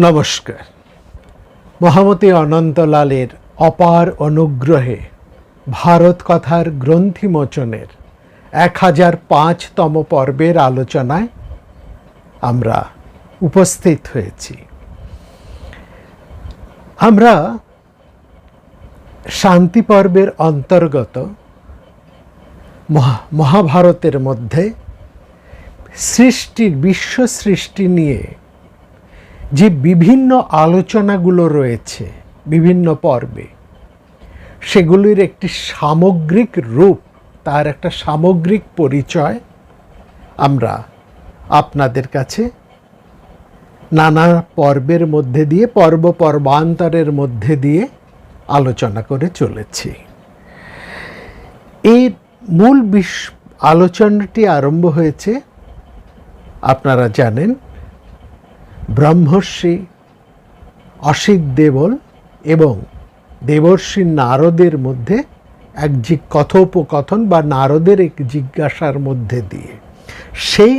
নমস্কার। মহামতি অনন্তলালের অপার অনুগ্রহে ভারত কথার গ্রন্থিমোচনের 1005তম পর্বের আলোচনায় আমরা উপস্থিত হয়েছি। আমরা শান্তি পর্বের অন্তর্গত মহাভারতের মধ্যে সৃষ্টির বিশ্ব সৃষ্টি নিয়ে যে বিভিন্ন আলোচনাগুলো রয়েছে বিভিন্ন পর্বে, সেগুলির একটি সামগ্রিক রূপ, তার একটা সামগ্রিক পরিচয় আমরা আপনাদের কাছে নানা পর্বের মধ্যে দিয়ে পর্বান্তরের মধ্যে দিয়ে আলোচনা করে চলেছি। এই মূল আলোচনাটি আরম্ভ হয়েছে, আপনারা জানেন, ব্রহ্মর্ষি অসিত দেবল এবং দেবর্ষি নারদের মধ্যে এক কথোপকথন বা নারদের এক জিজ্ঞাসার মধ্যে দিয়ে। সেই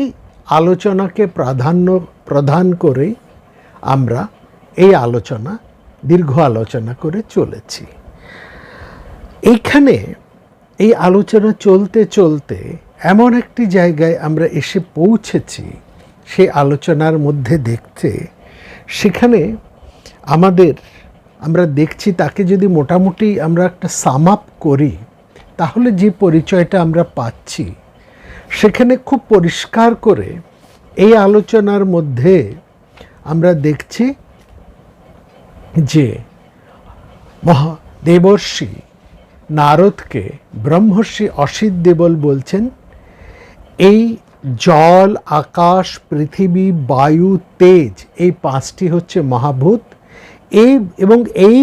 আলোচনাকে প্রধান করেই আমরা এই দীর্ঘ আলোচনা করে চলেছি। এইখানে এই আলোচনা চলতে চলতে এমন একটি জায়গায় আমরা এসে পৌঁছেছি, সেই আলোচনার মধ্যে দেখতে সেখানে আমরা দেখছি, তাকে যদি মোটামুটি আমরা একটা সাম আপ করি, তাহলে যে পরিচয়টা আমরা পাচ্ছি সেখানে খুব পরিষ্কার করে এই আলোচনার মধ্যে আমরা দেখছি যে দেবর্ষি নারদকে ব্রহ্মর্ষি অসিত দেবল বলছেন, এই জল, আকাশ, পৃথিবী, বায়ু, তেজ, এই পাঁচটি হচ্ছে মহাভূত। এবং এই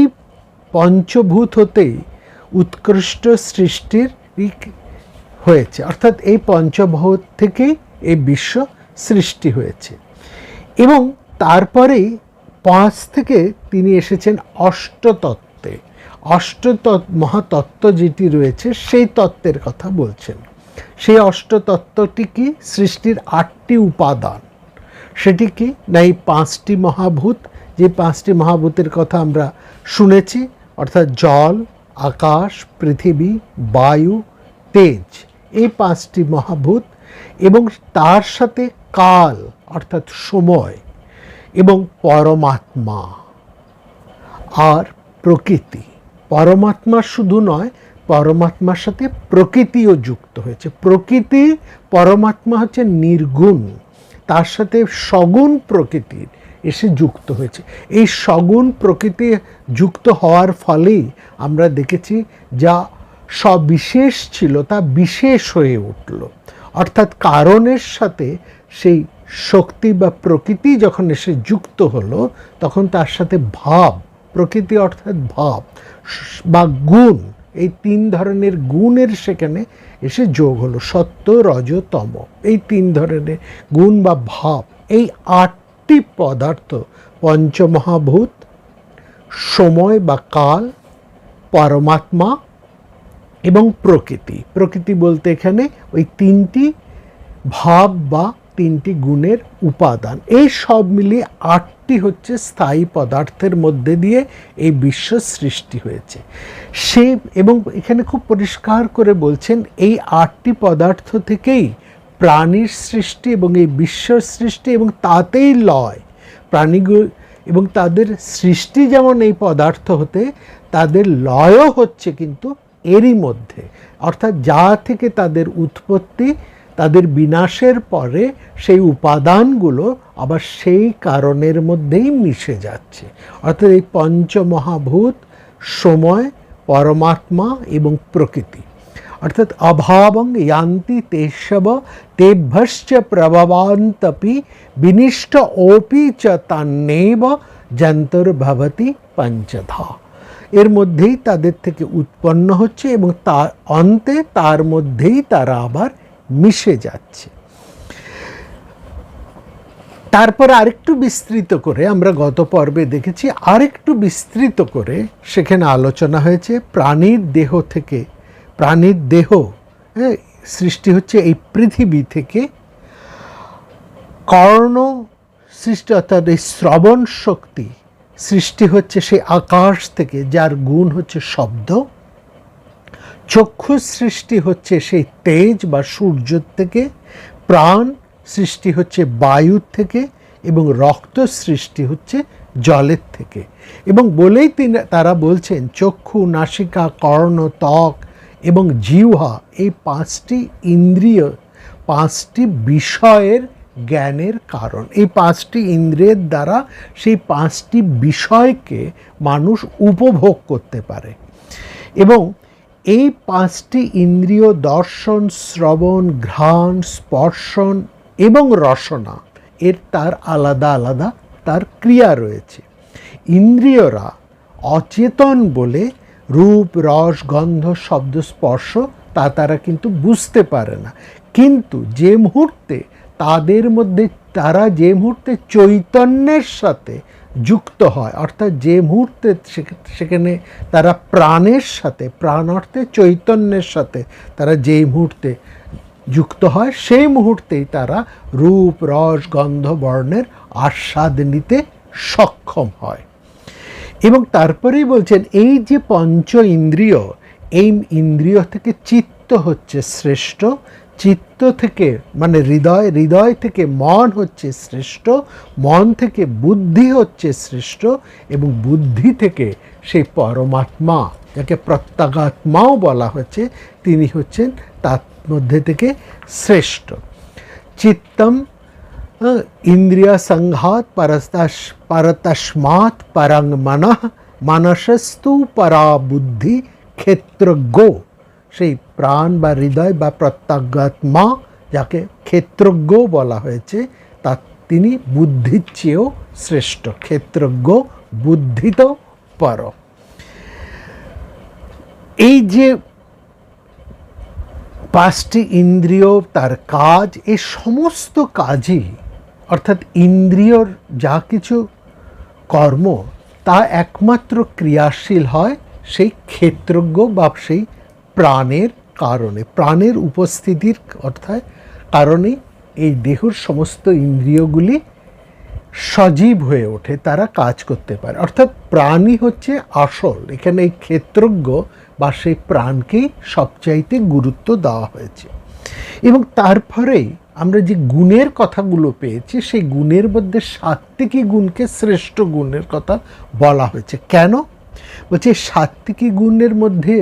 পঞ্চভূত হতেই উৎকৃষ্ট সৃষ্টির হয়েছে, অর্থাৎ এই পঞ্চভূত থেকেই এই বিশ্ব সৃষ্টি হয়েছে। এবং তারপরেই 5 থেকে তিনি এসেছেন অষ্টতত্ত্বে। মহাতত্ত্ব যেটি রয়েছে সেই তত্ত্বের কথা বলছেন। সেই অষ্টতত্ত্বটি কি? সৃষ্টির 8টি উপাদান। সেটি কি না, এই 5টি মহাভূত, যে 5টি মহাভূতের কথা আমরা শুনেছি, অর্থাৎ জল, আকাশ, পৃথিবী, বায়ু, তেজ, এই 5টি মহাভূত, এবং তার সাথে কাল অর্থাৎ সময়, এবং পরমাত্মা আর প্রকৃতি। পরমাত্মা শুধু নয়, পরমাত্মার সাথে প্রকৃতিও যুক্ত হয়েছে। প্রকৃতি, পরমাত্মা হচ্ছে নির্গুণ, তার সাথে সগুণ প্রকৃতির এসে যুক্ত হয়েছে। এই সগুণ প্রকৃতি যুক্ত হওয়ার ফলেই আমরা দেখেছি যা সবিশেষ ছিল তা বিশেষ হয়ে উঠল। অর্থাৎ কারণের সাথে সেই শক্তি বা প্রকৃতি যখন এসে যুক্ত হলো, তখন তার সাথে ভাব, প্রকৃতি অর্থাৎ ভাব বা গুণ, এই 3 ধরনের গুণের সেখানে এসে যোগ হলো। সত্য, রজ, তম, এই 3 ধরনের গুণ বা ভাব, এই 8টি পদার্থ, পঞ্চমহাভূত, সময় বা কাল, পরমাত্মা এবং প্রকৃতি। প্রকৃতি বলতে এখানে ওই 3টি ভাব বা 3টি গুণের উপাদান। এই সব মিলিয়ে 8টি হচ্ছে স্থায়ী পদার্থের মধ্যে দিয়ে এই বিশ্ব সৃষ্টি হয়েছে। এবং এখানে খুব পরিষ্কার করে বলছেন, এই 8টি পদার্থ থেকেই প্রাণীর সৃষ্টি এবং এই বিশ্ব সৃষ্টি, এবং তাতেই লয়। প্রাণীগুলো এবং তাদের সৃষ্টি যেমন এই পদার্থ হতে, তাদের লয়ও হচ্ছে কিন্তু এরই মধ্যে। অর্থাৎ যা থেকে তাদের উৎপত্তি, তাদের বিনাশের পরে সেই উপাদানগুলো আবার সেই কারণের মধ্যেই মিশে যাচ্ছে। অর্থাৎ এই পঞ্চমহাভূত, সময়, পরমাত্মা এবং প্রকৃতি, অর্থাৎ অভাবং ইয়ান্তি তেষব তেভ্যশ্চ প্রভবান্তপি বিনিষ্ট ওপি চ তান্নেব যন্তর্ভবতি পঞ্চধা। এর মধ্যেই তাদের থেকে উৎপন্ন হচ্ছে এবং তার অন্তে তার মধ্যেই তারা আবার মিশে যাচ্ছে। তারপর আরেকটু বিস্তৃত করে আমরা গত পর্বে দেখেছি, আরেকটু বিস্তৃত করে সেখানে আলোচনা হয়েছে প্রাণীর দেহ থেকে। প্রাণীর দেহ সৃষ্টি হচ্ছে এই পৃথিবী থেকে। কর্ণ সৃষ্টি অর্থাৎ এই শ্রবণ শক্তি সৃষ্টি হচ্ছে সেই আকাশ থেকে, যার গুণ হচ্ছে শব্দ। চক্ষু সৃষ্টি হচ্ছে সেই তেজ বা সূর্য থেকে। প্রাণ সৃষ্টি হচ্ছে বায়ু থেকে, এবং রক্ত সৃষ্টি হচ্ছে জলের থেকে। এবং বলেই তারা বলছেন চক্ষু, নাসিকা, কর্ণ, ত্বক এবং জিহ্বা এই পাঁচটি ইন্দ্রিয় পাঁচটি বিষয়ের জ্ঞানের কারণ। এই পাঁচটি ইন্দ্রিয়ের দ্বারা সেই পাঁচটি বিষয়কে মানুষ উপভোগ করতে পারে। এবং এই পাঁচটি ইন্দ্রিয় দর্শন, শ্রবণ, ঘ্রাণ, স্পর্শন এবং রসনা এর তার আলাদা আলাদা তার ক্রিয়া রয়েছে। ইন্দ্রিয়রা অচেতন বলে রূপ, রস, গন্ধ, শব্দ, স্পর্শ তারা কিন্তু বুঝতে পারে না। কিন্তু যে মুহূর্তে তারা যে মুহূর্তে চৈতন্যের সাথে যুক্ত হয়, অর্থাৎ যে মুহূর্তে সেখানে তারা প্রাণের সাথে, প্রাণ অর্থে চৈতন্যের সাথে তারা যেই মুহূর্তে যুক্ত হয়, সেই মুহূর্তেই তারা রূপ, রস, গন্ধ, বর্ণের আস্বাদ নিতে সক্ষম হয়। এবং তারপরেই বলছেন এই যে পঞ্চ ইন্দ্রিয়, এই ইন্দ্রিয় থেকে চিত্ত হচ্ছে শ্রেষ্ঠ, চিত্ত থেকে মানে হৃদয় থেকে মন হচ্ছে শ্রেষ্ঠ, মন থেকে বুদ্ধি হচ্ছে শ্রেষ্ঠ, এবং বুদ্ধি থেকে সেই পরমাত্মা, যাকে প্রত্যগাত্মাও বলা হচ্ছে, তিনি হচ্ছেন তার মধ্যে থেকে শ্রেষ্ঠ। চিত্তম ইন্দ্রিয় সংঘাত পরতস্মাৎ পরং মনঃ মানসস্তু পরা বুদ্ধি ক্ষেত্রজ্ঞ। সেই প্রাণ বা হৃদয় বা প্রত্যগাত্মা, যাকে ক্ষেত্রজ্ঞ বলা হয়েছে, তা তিনি বুদ্ধির চেয়েও শ্রেষ্ঠ। ক্ষেত্রজ্ঞ বুদ্ধিত পর। এই যে পাঁচটি ইন্দ্রিয়, তার কাজ, এই সমস্ত কাজই অর্থাৎ ইন্দ্রিয়র যা কিছু কর্ম তা একমাত্র ক্রিয়াশীল হয় সেই ক্ষেত্রজ্ঞ বা সেই প্রাণের কারণে, প্রাণের উপস্থিতির অর্থাৎ কারণে এই দেহর সমস্ত ইন্দ্রিয়গুলি সজীব হয়ে ওঠে, তারা কাজ করতে পারে। অর্থাৎ প্রাণই হচ্ছে আসল। এখানে এই ক্ষেত্রজ্ঞ বা সেই প্রাণকেই সবচাইতে গুরুত্ব দেওয়া হয়েছে। এবং তারপরেই আমরা যে গুণের কথাগুলো পেয়েছি, সেই গুণের মধ্যে সাত্ত্বিকী গুণকে শ্রেষ্ঠ গুণের কথা বলা হয়েছে। কেন বলছে? সাত্ত্বিকী গুণের মধ্যে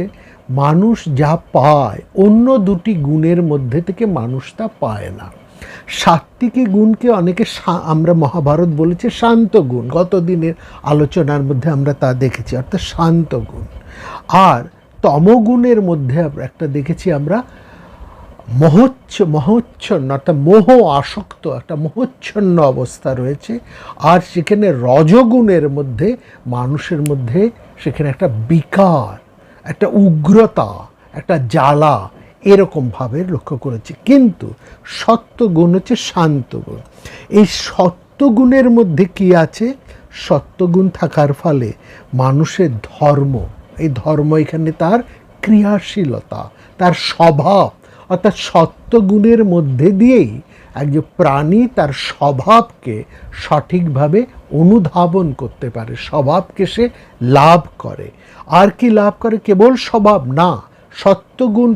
মানুষ যা পায়, অন্য দুটি গুণের মধ্যে থেকে মানুষ তা পায় না। সাত্ত্বিকী গুণকে অনেকে আমরা মহাভারত বলেছে শান্ত গুণ, গত দিনের আলোচনার মধ্যে আমরা তা দেখেছি, অর্থাৎ শান্ত গুণ। আর তমগুণের মধ্যে একটা দেখেছি আমরা মোহচ্ছন্ন, অর্থাৎ মোহ আসক্ত, একটা মোহচ্ছন্ন অবস্থা রয়েছে। আর সেখানে রজগুণের মধ্যে মানুষের মধ্যে সেখানে একটা বিকার, একটা উগ্রতা, একটা জ্বালা এরকমভাবে লক্ষ্য করেছি। কিন্তু সত্যগুণ হচ্ছে শান্ত গুণ। এই সত্যগুণের মধ্যে কি আছে? সত্যগুণ থাকার ফলে মানুষের ধর্ম, এই ধর্ম এখানে তার ক্রিয়াশীলতা, তার স্বভাব, অর্থাৎ সত্যগুণের মধ্যে দিয়েই একজন প্রাণী তার স্বভাবকে সঠিকভাবে অনুধাবন করতে পারে, স্বভাবকে সে লাভ করে। আর কি লাভ করে? কেবল স্বভাব না, সত্যগুণ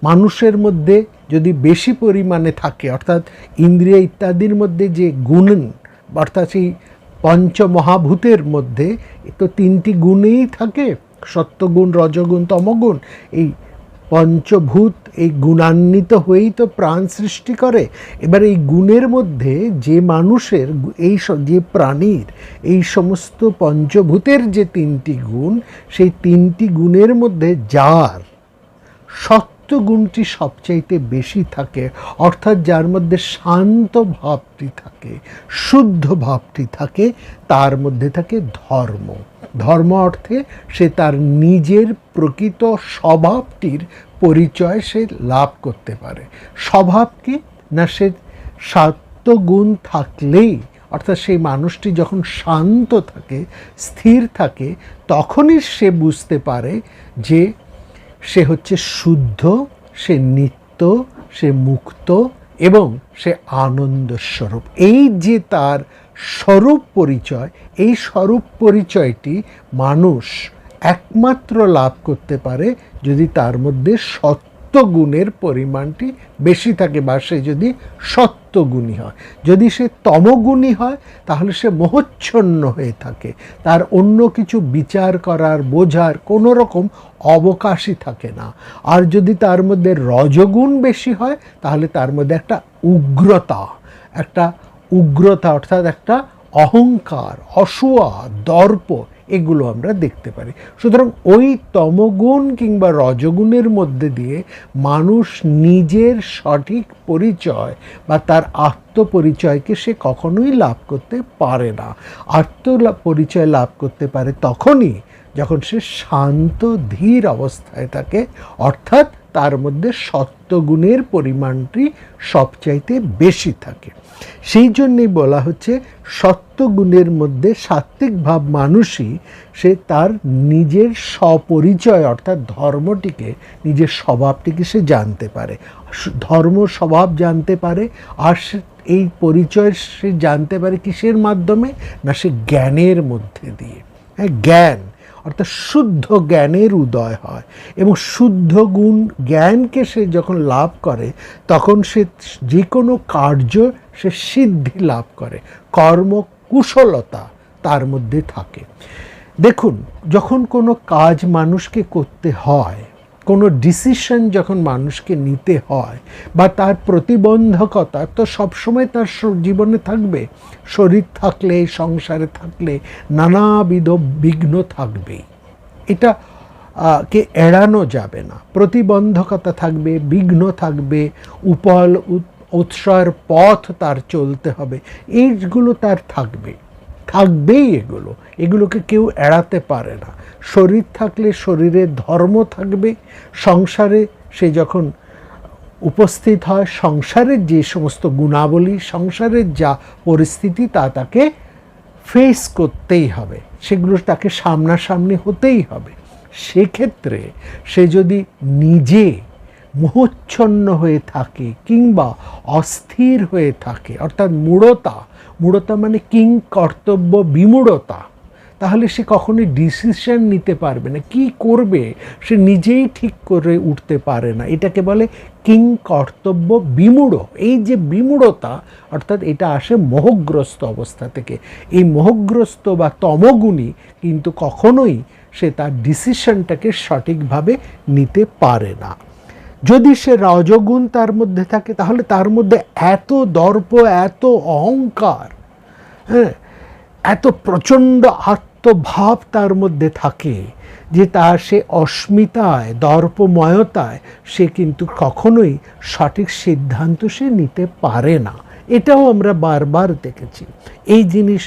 মানুষের মধ্যে যদি বেশি পরিমাণে থাকে, অর্থাৎ ইন্দ্রিয় ইত্যাদির মধ্যে যে গুণ, অর্থাৎ সেই পঞ্চমহাভূতের মধ্যে তো তিনটি গুণেই থাকে, সত্যগুণ, রজগুণ, তমগুণ। এই পঞ্চভূত এই গুণান্বিত হয়েই তো প্রাণ সৃষ্টি করে। এবার এই গুণের মধ্যে যে মানুষের, যে প্রাণীর এই সমস্ত পঞ্চভূতের যে তিনটি গুণ, সেই তিনটি গুণের মধ্যে যার সত্যগুণটি সবচাইতে বেশি থাকে, অর্থাৎ যার মধ্যে শান্ত ভাবটি থাকে, শুদ্ধ ভাবটি থাকে, তার মধ্যে থাকে ধর্ম। ধর্ম অর্থে সে তার নিজের প্রকৃত স্বভাবটির পরিচয় সে লাভ করতে পারে। স্বভাব কি না? সে সত্যগুণ থাকলেই, অর্থাৎ সেই মানুষটি যখন শান্ত থাকে, স্থির থাকে, তখনই সে বুঝতে পারে যে সে হচ্ছে শুদ্ধ, সে নিত্য, সে মুক্ত, এবং সে আনন্দ স্বরূপ। এই যে তার স্বরূপ পরিচয়, এই স্বরূপ পরিচয়টি মানুষ একমাত্র লাভ করতে পারে যদি তার মধ্যে সত্যগুণের পরিমাণটি বেশি থাকে, বা সে যদি সত্যগুণী হয়। যদি সে তমগুণী হয় তাহলে সে মোহচ্ছন্ন হয়ে থাকে, তার অন্য কিছু বিচার করার, বোঝার কোনো রকম অবকাশই থাকে না। আর যদি তার মধ্যে রজগুণ বেশি হয় তাহলে তার মধ্যে একটা উগ্রতা অর্থাৎ একটা অহংকার, অসূয়া, দর্প, এগুলো আমরা দেখতে পারি। সুতরাং ওই তমগুণ কিংবা রজগুণের মধ্যে দিয়ে মানুষ নিজের সঠিক পরিচয় বা তার আত্মপরিচয়কে সে কখনোই লাভ করতে পারে না। পরিচয় লাভ করতে পারে তখনই যখন সে শান্ত ধীর অবস্থায় থাকে, অর্থাৎ তার মধ্যে সত্যগুণের পরিমাণটি সবচাইতে বেশি থাকে। সেই জন্যই বলা হচ্ছে সত্যগুণের মধ্যে সাত্ত্বিক ভাব মানুষই সে তার নিজের স্বপরিচয় অর্থাৎ ধর্মটিকে, নিজের স্বভাবটিকে সে জানতে পারে, ধর্ম স্বভাব জানতে পারে। আর এই পরিচয় সে জানতে পারে কিসের মাধ্যমে? না, সে জ্ঞানের মধ্যে দিয়ে। হ্যাঁ, জ্ঞান অর্থাৎ শুদ্ধ জ্ঞানের উদয় হয়, এবং শুদ্ধ গুণ জ্ঞানকে সে যখন লাভ করে তখন সে যে কোনো কার্য সে সিদ্ধি লাভ করে, কর্মকুশলতা তার মধ্যে থাকে। দেখুন, যখন কোনো কাজ মানুষকে করতে হয়, কোনো ডিসিশন যখন মানুষকে নিতে হয়, বা তার প্রতিবন্ধকতা তো সবসময় তার জীবনে থাকবে। শরীর থাকলে, সংসারে থাকলে নানাবিধ বিঘ্ন থাকবেই, এটা কে এড়ানো যাবে না। প্রতিবন্ধকতা থাকবে, বিঘ্ন থাকবে, উৎসাহের পথ তার চলতে হবে, এইগুলো তার থাকবেই। এগুলোকে কেউ এড়াতে পারে না। শরীর থাকলে শরীরের ধর্ম থাকবে। সংসারে সে যখন উপস্থিত হয়, সংসারের যে সমস্ত গুণাবলী, সংসারের যা পরিস্থিতি, তা তাকে ফেস করতেই হবে, সেগুলো তাকে সামনাসামনি হতেই হবে। সেক্ষেত্রে সে যদি নিজে মোহচ্ছন্ন হয়ে থাকে কিংবা অস্থির হয়ে থাকে, অর্থাৎ মূঢ়তা মানে কিং কর্তব্য বিমূঢ়তা, তাহলে সে কখনোই ডিসিশন নিতে পারবে না। কি করবে সে নিজেই ঠিক করে উঠতে পারে না। এটাকে বলে কিং কর্তব্য বিমূঢ়। এই যে বিমূঢ়তা, অর্থাৎ এটা আসে মোহগ্রস্ত অবস্থা থেকে। এই মোহগ্রস্ত বা তমগুণী কিন্তু কখনোই সে তার ডিসিশনটাকে সঠিকভাবে নিতে পারে না। যদি সে রজগুণ তার মধ্যে থাকে তাহলে তার মধ্যে এত দর্প, এত অহংকার, হ্যাঁ, এত প্রচণ্ড আত্মভাব তার মধ্যে থাকে যে তার সে অস্মিতায়, দর্পময়তায় সে কিন্তু কখনোই সঠিক সিদ্ধান্ত সে নিতে পারে না। এটাও আমরা বারবার দেখেছি। এই জিনিস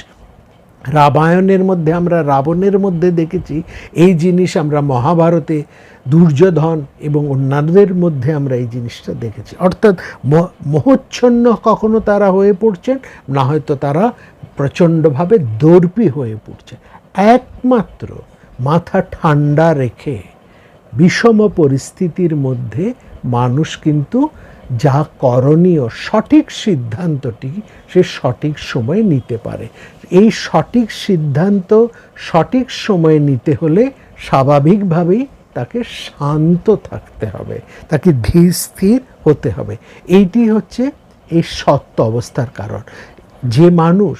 রামায়ণের মধ্যে আমরা রাবণের মধ্যে দেখেছি, এই জিনিস আমরা মহাভারতে দুর্যোধন এবং অন্যান্যদের মধ্যে আমরা এই জিনিসটা দেখেছি। অর্থাৎ মোহচ্ছন্ন কখনো তারা হয়ে পড়ছেন, না হয়তো তারা প্রচণ্ডভাবে দর্পী হয়ে পড়ছে। একমাত্র মাথা ঠান্ডা রেখে বিষম পরিস্থিতির মধ্যে মানুষ কিন্তু যা করণীয় সঠিক সিদ্ধান্তটি সে সঠিক সময়ে নিতে পারে। এই সঠিক সিদ্ধান্ত সঠিক সময়ে নিতে হলে স্বাভাবিকভাবেই তাকে শান্ত থাকতে হবে, তাকে ধীর স্থির হতে হবে। এইটি হচ্ছে এই সত্য অবস্থার কারণ। যে মানুষ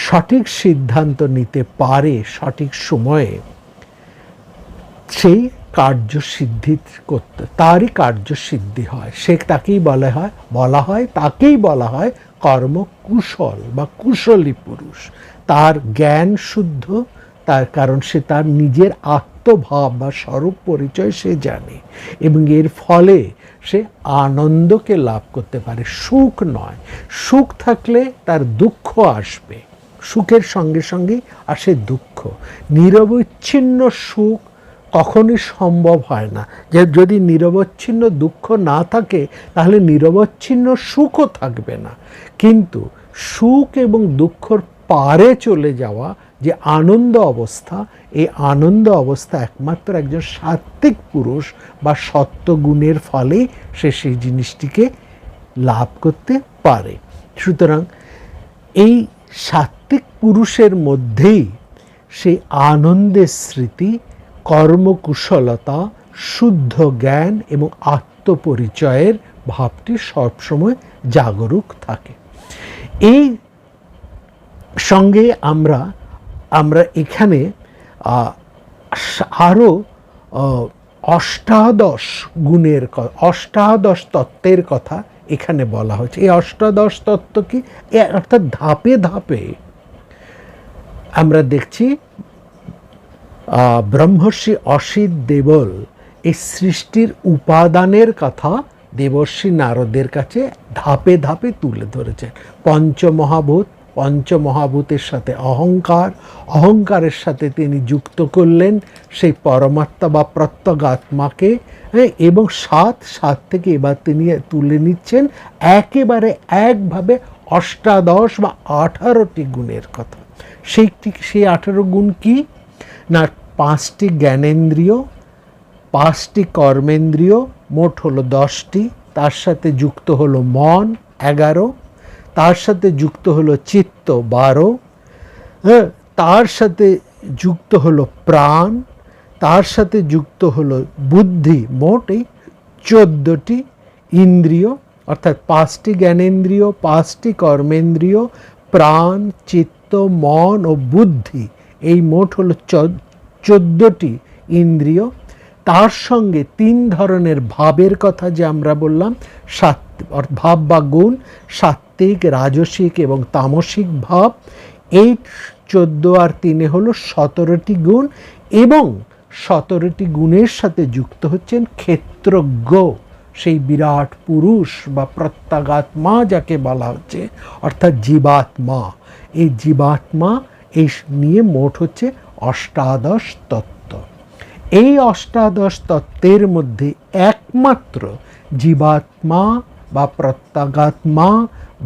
সঠিক সিদ্ধান্ত নিতে পারে সঠিক সময়ে, সেই কার্যসিদ্ধি করতে তারই কার্যসিদ্ধি হয়। সে তাকেই বলা হয় কর্মকুশল বা কুশলী পুরুষ। তার জ্ঞান শুদ্ধ, তার কারণ সে তার নিজের আত্মভাব বা স্বরূপ পরিচয় সে জানে, এবং এর ফলে সে আনন্দকে লাভ করতে পারে, সুখ নয়। সুখ থাকলে তার দুঃখ আসবে, সুখের সঙ্গে সঙ্গেই আসে দুঃখ। নিরবচ্ছিন্ন সুখ কখনই সম্ভব হয় না। যে যদি নিরবচ্ছিন্ন দুঃখ না থাকে তাহলে নিরবচ্ছিন্ন সুখও থাকবে না। কিন্তু সুখ এবং দুঃখর পারে চলে যাওয়া যে আনন্দ অবস্থা, এই আনন্দ অবস্থা একমাত্র একজন সাত্ত্বিক পুরুষ বা সত্যগুণের ফলেই সে সেই জিনিসটিকে লাভ করতে পারে। সুতরাং এই সাত্ত্বিক পুরুষের মধ্যেই সেই আনন্দের স্মৃতি, কর্মকুশলতা, শুদ্ধ জ্ঞান এবং আত্মপরিচয়ের ভাবটি সবসময় জাগরুক থাকে। এই সঙ্গে আমরা এখানে আরও অষ্টাদশ গুণের অষ্টাদশ তত্ত্বের কথা এখানে বলা হচ্ছে। এই অষ্টাদশ তত্ত্ব কি, অর্থাৎ ধাপে ধাপে আমরা দেখছি ব্রহ্মর্ষি অসিত দেবল এই সৃষ্টির উপাদানের কথা দেবর্ষি নারদের কাছে ধাপে ধাপে তুলে ধরেছেন। পঞ্চমহাভূতের সাথে অহংকারের সাথে তিনি যুক্ত করলেন সেই পরমাত্মা বা প্রত্যগাত্মাকে, এবং সাত থেকে এবার তিনি তুলে নিচ্ছেন একেবারে একভাবে অষ্টাদশ বা 18টি গুণের কথা। সেই 18 গুণ কি না, 5টি জ্ঞানেন্দ্রিয়, 5টি কর্মেন্দ্রিয়, মোট হলো 10টি, তার সাথে যুক্ত হলো মন 11, তার সাথে যুক্ত হলো চিত্ত 12, তার সাথে যুক্ত হলো প্রাণ, তার সাথে যুক্ত হলো বুদ্ধি, মোট এই 14টি ইন্দ্রিয়, অর্থাৎ 5টি জ্ঞানেন্দ্রিয়, 5টি কর্মেন্দ্রিয়, প্রাণ, চিত্ত, মন ও বুদ্ধি, এই মোট হলো 14টি ইন্দ্রিয়। তার সঙ্গে 3 ধরনের ভাবের কথা যে আমরা বললাম, ভাব বা গুণ, সাত্ত্বিক, রাজসিক এবং তামসিক ভাব। এই 14 আর 3 হলো 17টি গুণ, এবং 17টি গুণের সাথে যুক্ত হচ্ছেন ক্ষেত্রজ্ঞ, সেই বিরাট পুরুষ বা প্রত্যগাত্মা যাকে বলা হচ্ছে, অর্থাৎ জীবাত্মা। এই জীবাত্মা এই নিয়ে মোট হচ্ছে অষ্টাদশ তত্ত্ব। এই অষ্টাদশ তত্ত্বের মধ্যে একমাত্র জীবাত্মা বা প্রত্যগাত্মা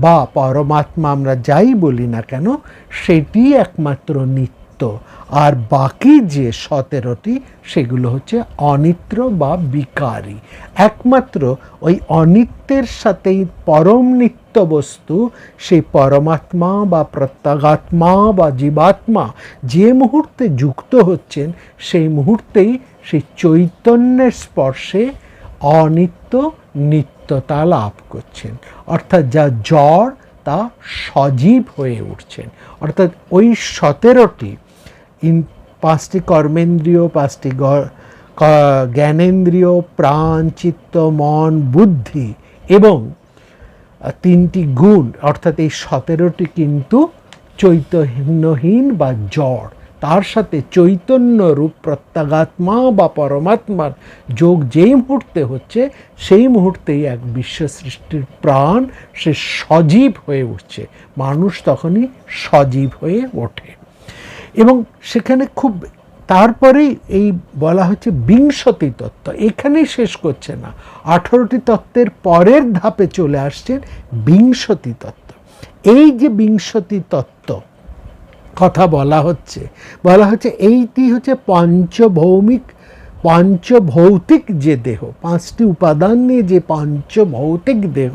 বা পরমাত্মা আমরা যাই বলি না কেন, সেটি একমাত্র নিত্য, আর বাকি যে 17টি সেগুলো হচ্ছে অনিত্য বা বিকারী। একমাত্র ওই অনিত্যের সাথেই পরম নিত্য বস্তু, সেই পরমাত্মা বা প্রত্যগাত্মা বা জীবাত্মা যে মুহূর্তে যুক্ত হচ্ছেন, সেই মুহূর্তেই সেই চৈতন্যের স্পর্শে অনিত্য নিত্যতা লাভ করছেন, অর্থাৎ যা জড় তা সজীব হয়ে উঠছেন। অর্থাৎ ওই 17টি 5টি কর্মেন্দ্রিয়, 5টি জ্ঞানেন্দ্রিয়, প্রাণ, চিত্ত, মন, বুদ্ধি এবং 3টি গুণ, অর্থাৎ এই 17টি কিন্তু চৈতন্যহীন বা জড়। তার সাথে চৈতন্য রূপ প্রত্যগাত্মা বা পরমাত্মার যোগ যেই মুহূর্তে হচ্ছে, সেই মুহূর্তেই এক বিশ্ব সৃষ্টির প্রাণ সে সজীব হয়ে উঠছে। মানুষ তখনই সজীব হয়ে ওঠে। এবং সেখানে খুব তারপরেই এই বলা হচ্ছে বিংশতি তত্ত্ব, এখানেই শেষ করছে না, 18টি তত্ত্বের পরের ধাপে চলে আসছেন বিংশতি তত্ত্ব। এই যে বিংশতি তত্ত্ব কথা বলা হচ্ছে এইটি হচ্ছে পঞ্চভৌতিক যে দেহ, 5টি উপাদান নিয়ে যে পঞ্চভৌতিক দেহ,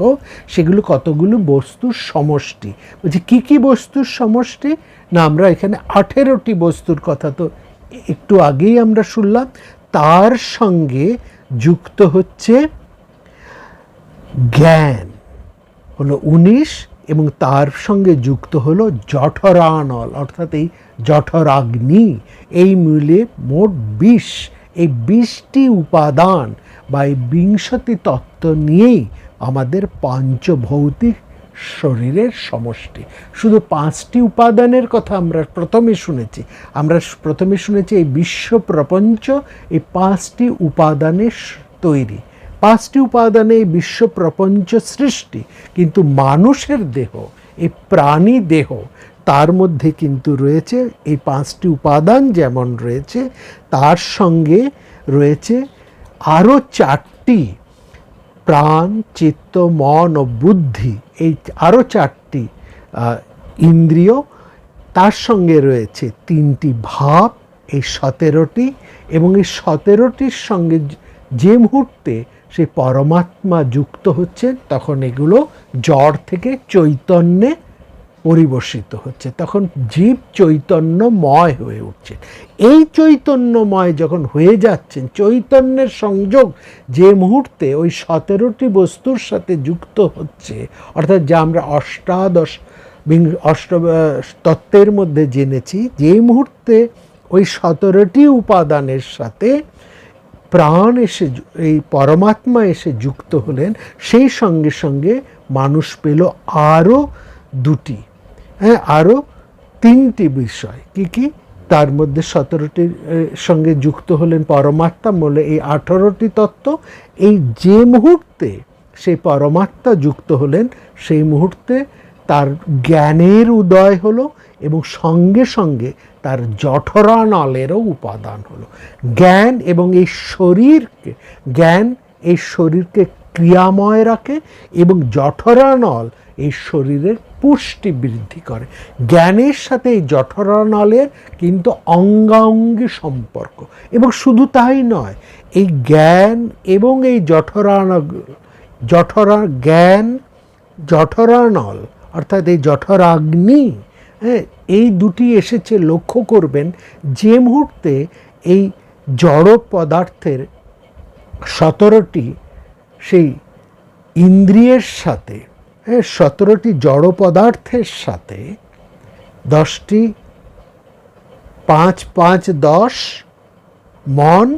সেগুলো কতগুলো বস্তুর সমষ্টি। বলছে কি কি বস্তুর সমষ্টি না, আমরা এখানে 18টি বস্তুর কথা তো একটু আগেই আমরা শুনলাম। তার সঙ্গে যুক্ত হচ্ছে জ্ঞান হলো 19, এবং তার সঙ্গে যুক্ত হলো জঠরানল, অর্থাৎ এই জঠরাগ্নি, এই মিলে মোট 20। এই 20টি উপাদান বা এই বিংশতি তত্ত্ব নিয়েই আমাদের পঞ্চভৌতিক শরীরের সমষ্টি। শুধু 5টি উপাদানের কথা আমরা প্রথমে শুনেছি এই বিশ্ব প্রপঞ্চ এই 5টি উপাদানের তৈরি, 5টি উপাদানে এই বিশ্ব প্রপঞ্চ সৃষ্টি। কিন্তু মানুষের দেহ, এই প্রাণী দেহ, তার মধ্যে কিন্তু রয়েছে এই 5টি উপাদান যেমন রয়েছে, তার সঙ্গে রয়েছে আরও 4টি প্রাণ, চিত্ত, মন ও বুদ্ধি, এই আরও 4টি ইন্দ্রিয়, তার সঙ্গে রয়েছে 3টি ভাব, এই 17টি, এবং এই 17টির সঙ্গে যে মুহূর্তে সেই পরমাত্মা যুক্ত হচ্ছেন, তখন এগুলো জড় থেকে চৈতন্যে পরিবর্তিত হচ্ছে, তখন জীব চৈতন্যময় হয়ে উঠছে। এই চৈতন্যময় যখন হয়ে যাচ্ছেন, চৈতন্যের সংযোগ যে মুহূর্তে ওই 17টি বস্তুর সাথে যুক্ত হচ্ছে, অর্থাৎ যা আমরা অষ্ট তত্ত্বের মধ্যে জেনেছি, যে মুহূর্তে ওই 17টি উপাদানের সাথে প্রাণ এসে, এই পরমাত্মা এসে যুক্ত হলেন, সেই সঙ্গে সঙ্গে মানুষ পেল আরও দুটি, আরও 3টি বিষয়। কি কি? তার মধ্যে 17টির সঙ্গে যুক্ত হলেন পরমাত্মা, বলে এই 18টি তত্ত্ব। এই যে মুহূর্তে সেই পরমাত্মা যুক্ত হলেন, সেই মুহূর্তে তার জ্ঞানের উদয় হলো, এবং সঙ্গে সঙ্গে তার জঠরানলেরও উপাদান হলো। জ্ঞান এবং এই শরীরকে, জ্ঞান এই শরীরকে ক্রিয়াময় রাখে, এবং জঠরানল এই শরীরের পুষ্টি বৃদ্ধি করে। জ্ঞানের সাথে এই জঠরানলের কিন্তু অঙ্গাঙ্গী সম্পর্ক। এবং শুধু তাই নয়, এই জ্ঞান এবং এই জঠরানল অর্থাৎ এই জঠরাগ্নি, এই দুটি এসেছে, লক্ষ্য করবেন, যে মুহূর্তে এই জড় পদার্থের 17টি সেই ইন্দ্রিয়ের সাথে, 17টি জড় পদার্থের সাথে 10টি 5 5 10 মন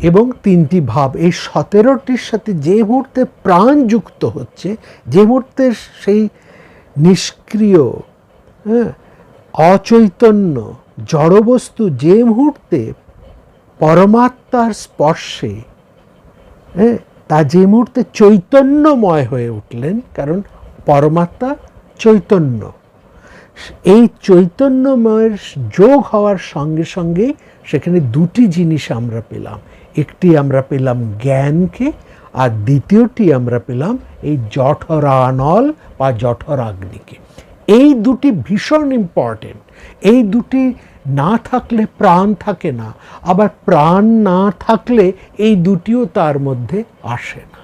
এবং 3টি ভাব, এই 17টির সাথে যে মুহূর্তে প্রাণ যুক্ত হচ্ছে, যে মুহূর্তে সেই নিষ্ক্রিয় অচৈতন্য জড়বস্তু যে মুহূর্তে পরমাত্মার স্পর্শে, তা যে মুহূর্তে চৈতন্যময় হয়ে উঠলেন, কারণ পরমাত্মা চৈতন্য, এই চৈতন্যময়ের যোগ হওয়ার সঙ্গে সঙ্গে সেখানে দুটি জিনিস আমরা পেলাম। একটি আমরা পেলাম জ্ঞানকে, আর দ্বিতীয়টি আমরা পেলাম এই জঠরানল বা জঠরাগ্নিকে। এই দুটি ভীষণ ইম্পর্টেন্ট। এই দুটি না থাকলে প্রাণ থাকে না, আবার প্রাণ না থাকলে এই দুটিও তার মধ্যে আসে না।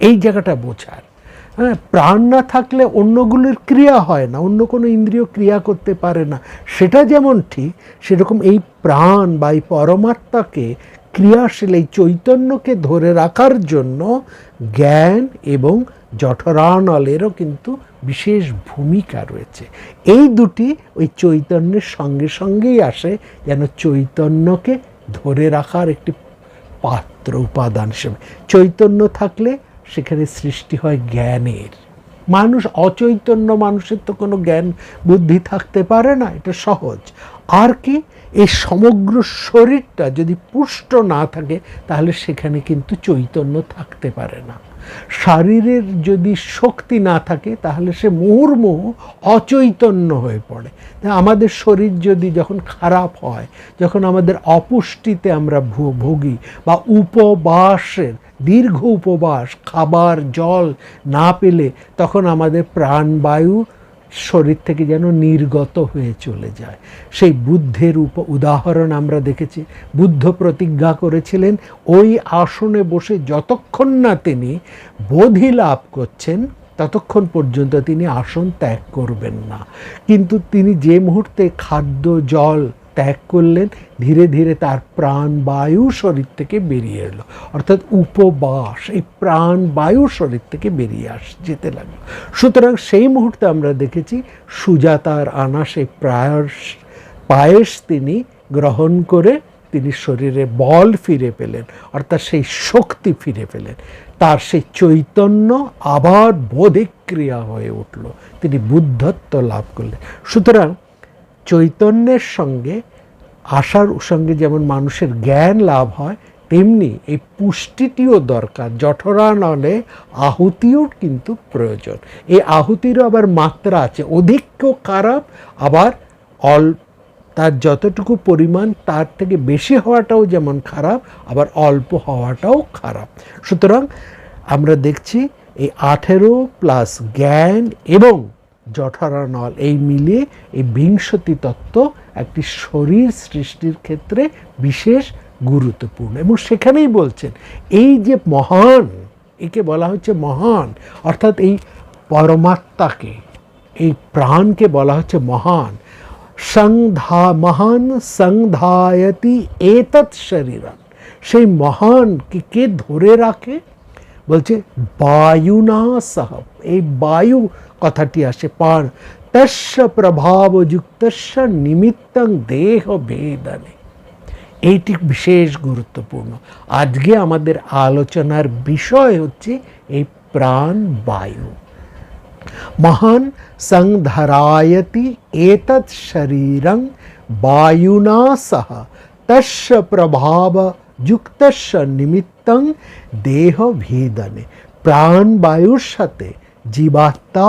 এই জায়গাটা বোঝার। প্রাণ না থাকলে অন্যগুলির ক্রিয়া হয় না, অন্য কোনো ইন্দ্রিয় ক্রিয়া করতে পারে না। সেটা যেমন ঠিক, সেরকম এই প্রাণ বা এই পরমাত্মাকে ক্রিয়াশীল, এই চৈতন্যকে ধরে রাখার জন্য জ্ঞান এবং জঠরানলেরও কিন্তু বিশেষ ভূমিকা রয়েছে। এই দুটি ওই চৈতন্যের সঙ্গে সঙ্গেই আসে, যেন চৈতন্যকে ধরে রাখার একটি পাত্র, উপাদান হিসেবে। চৈতন্য থাকলে সেখানে সৃষ্টি হয় জ্ঞানের। মানুষ অচৈতন্য, মানুষের তো কোনো জ্ঞান বুদ্ধি থাকতে পারে না, এটা সহজ। আর কি, এই সমগ্র শরীরটা যদি পুষ্ট না থাকে, তাহলে সেখানে কিন্তু চৈতন্য থাকতে পারে না। শরীরের যদি শক্তি না থাকে, তাহলে সে মুহুর্মুহু অচৈতন্য হয়ে পড়ে। আমাদের শরীর যদি যখন খারাপ হয়, যখন আমাদের অপুষ্টিতে আমরা ভুগি, বা উপবাসের দীর্ঘ উপবাস, খাবার জল না পেলে, তখন আমাদের প্রাণবায়ু শরীর থেকে যেন নির্গত হয়ে চলে যায়। সেই বুদ্ধের উদাহরণ আমরা দেখেছি। বুদ্ধ প্রতিজ্ঞা করেছিলেন, ওই আসনে বসে যতক্ষণ না তিনি বোধি লাভ করছেন, ততক্ষণ পর্যন্ত তিনি আসন ত্যাগ করবেন না। কিন্তু তিনি যে মুহূর্তে খাদ্য জল ত্যাগ করলেন, ধীরে ধীরে তার প্রাণবায়ু শরীর থেকে বেরিয়ে এলো, অর্থাৎ উপবাস, এই প্রাণবায়ু শরীর থেকে বেরিয়ে যেতে লাগলো। সুতরাং সেই মুহূর্তে আমরা দেখেছি সুজাতার আনা সেই পায়েস তিনি গ্রহণ করে তিনি শরীরে বল ফিরে পেলেন, অর্থাৎ সেই শক্তি ফিরে পেলেন। তার সেই চৈতন্য আবার বোধিক্রিয়া হয়ে উঠল, তিনি বুদ্ধত্ব লাভ করলেন। সুতরাং চৈতন্যের সঙ্গে আসার সঙ্গে যেমন মানুষের জ্ঞান লাভ হয়, তেমনি এই পুষ্টিটিও দরকার। জঠরানলে আহুতিও কিন্তু প্রয়োজন। এই আহুতিরও আবার মাত্রা আছে, অধিকও খারাপ, আবার তার যতটুকু পরিমাণ তার থেকে বেশি হওয়াটাও যেমন খারাপ, আবার অল্প হওয়াটাও খারাপ। সুতরাং আমরা দেখছি এই 18 প্লাস জ্ঞান এবং জঠরানল, এই মিলিয়ে এই বিংশতি তত্ত্ব একটি শরীর সৃষ্টির ক্ষেত্রে বিশেষ গুরুত্বপূর্ণ। এবং সেখানেই বলছেন এই যে মহান, একে বলা হচ্ছে মহান, অর্থাৎ এই পরমাত্মাকে, এই প্রাণকে বলা হচ্ছে মহান। মহান সংধায়তি এতৎ শরীরং, সেই মহানকে কে ধরে রাখে? বলছে বায়ুনা সহ, এই বায়ু কথাটি আসে পার, তস্য প্রভাবযুক্তস্য নিমিত্তং দেহ ভেদনে। এইটি বিশেষ গুরুত্বপূর্ণ। আজকে আমাদের আলোচনার বিষয় হচ্ছে এই প্রাণ বায়ু। মহান সংধারায়তি এতৎ শরীরং বায়ুনা সহ তস্য প্রভাব যুক্তস্য নিমিত্তং দেহ ভেদনে। প্রাণ বায়ুর সাথে জীবাত্মা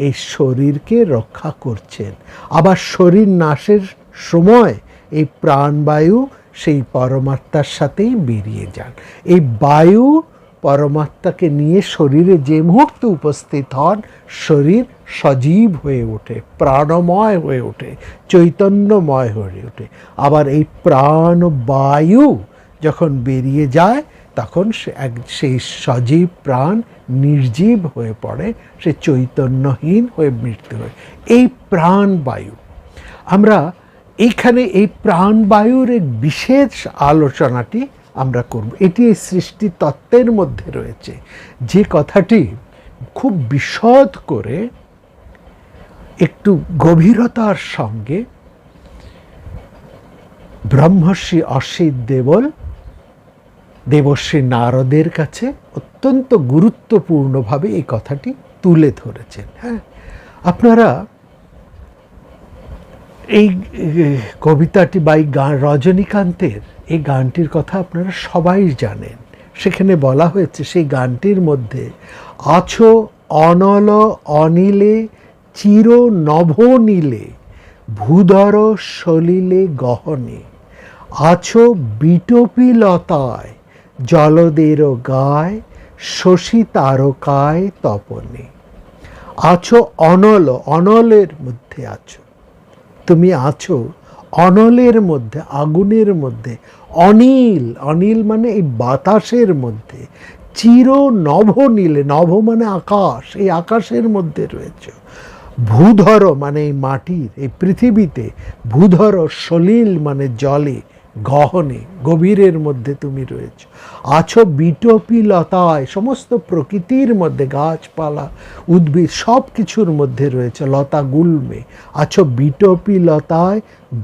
এই শরীরকে রক্ষা করছেন। আবার শরীর নাশের সময় এই প্রাণবায়ু সেই পরমাত্মার সাথেই বেরিয়ে যান। এই বায়ু পরমাত্মাকে নিয়ে শরীরে যে মুহূর্তে উপস্থিত হন, শরীর সজীব হয়ে ওঠে, প্রাণময় হয়ে ওঠে, চৈতন্যময় হয়ে ওঠে। আবার এই প্রাণ বায়ু যখন বেরিয়ে যায়, তখন সেই সজীব প্রাণ নির্জীব হয়ে পড়ে, সে চৈতন্যহীন হয়ে মৃত্যু হয়। এই প্রাণবায়ু, আমরা এইখানে এই প্রাণবায়ুর এক বিশেষ আলোচনাটি আমরা করব। এটি এই সৃষ্টি তত্ত্বের মধ্যে রয়েছে, যে কথাটি খুব বিশদ করে একটু গভীরতার সঙ্গে ব্রহ্মর্ষি অসিত দেবল দেবশ্রী নারদের কাছে অত্যন্ত গুরুত্বপূর্ণভাবে এই কথাটি তুলে ধরেছেন। হ্যাঁ, আপনারা এই কবিতাটি বা এই গান, রজনীকান্তের এই গানটির কথা আপনারা সবাই জানেন। সেখানে বলা হয়েছে সেই গানটির মধ্যে, আছো অনল অনিলে চির নভনীলে ভূধর সলিলে গহনে, আছো বিটপি লতায় জলদের গায় শশী তারকায় তপনে। আছো অনল, অনলের মধ্যে আছো তুমি, আছো অনলের মধ্যে, আগুনের মধ্যে, অনিল, অনিল মানে এই বাতাসের মধ্যে, চির নভনীলে, নভ মানে আকাশ, এই আকাশের মধ্যে রয়েছে, ভূধর মানে এই মাটির, এই পৃথিবীতে, ভূধর সলিল মানে জলে, গহনে গভীরের মধ্যে তুমি রয়েছ, আছো বিটপি লতায়, সমস্ত প্রকৃতির মধ্যে, গাছপালা উদ্ভিদ সব কিছুর মধ্যে রয়েছে, লতা গুল্মে, আছো বিটপি লতায়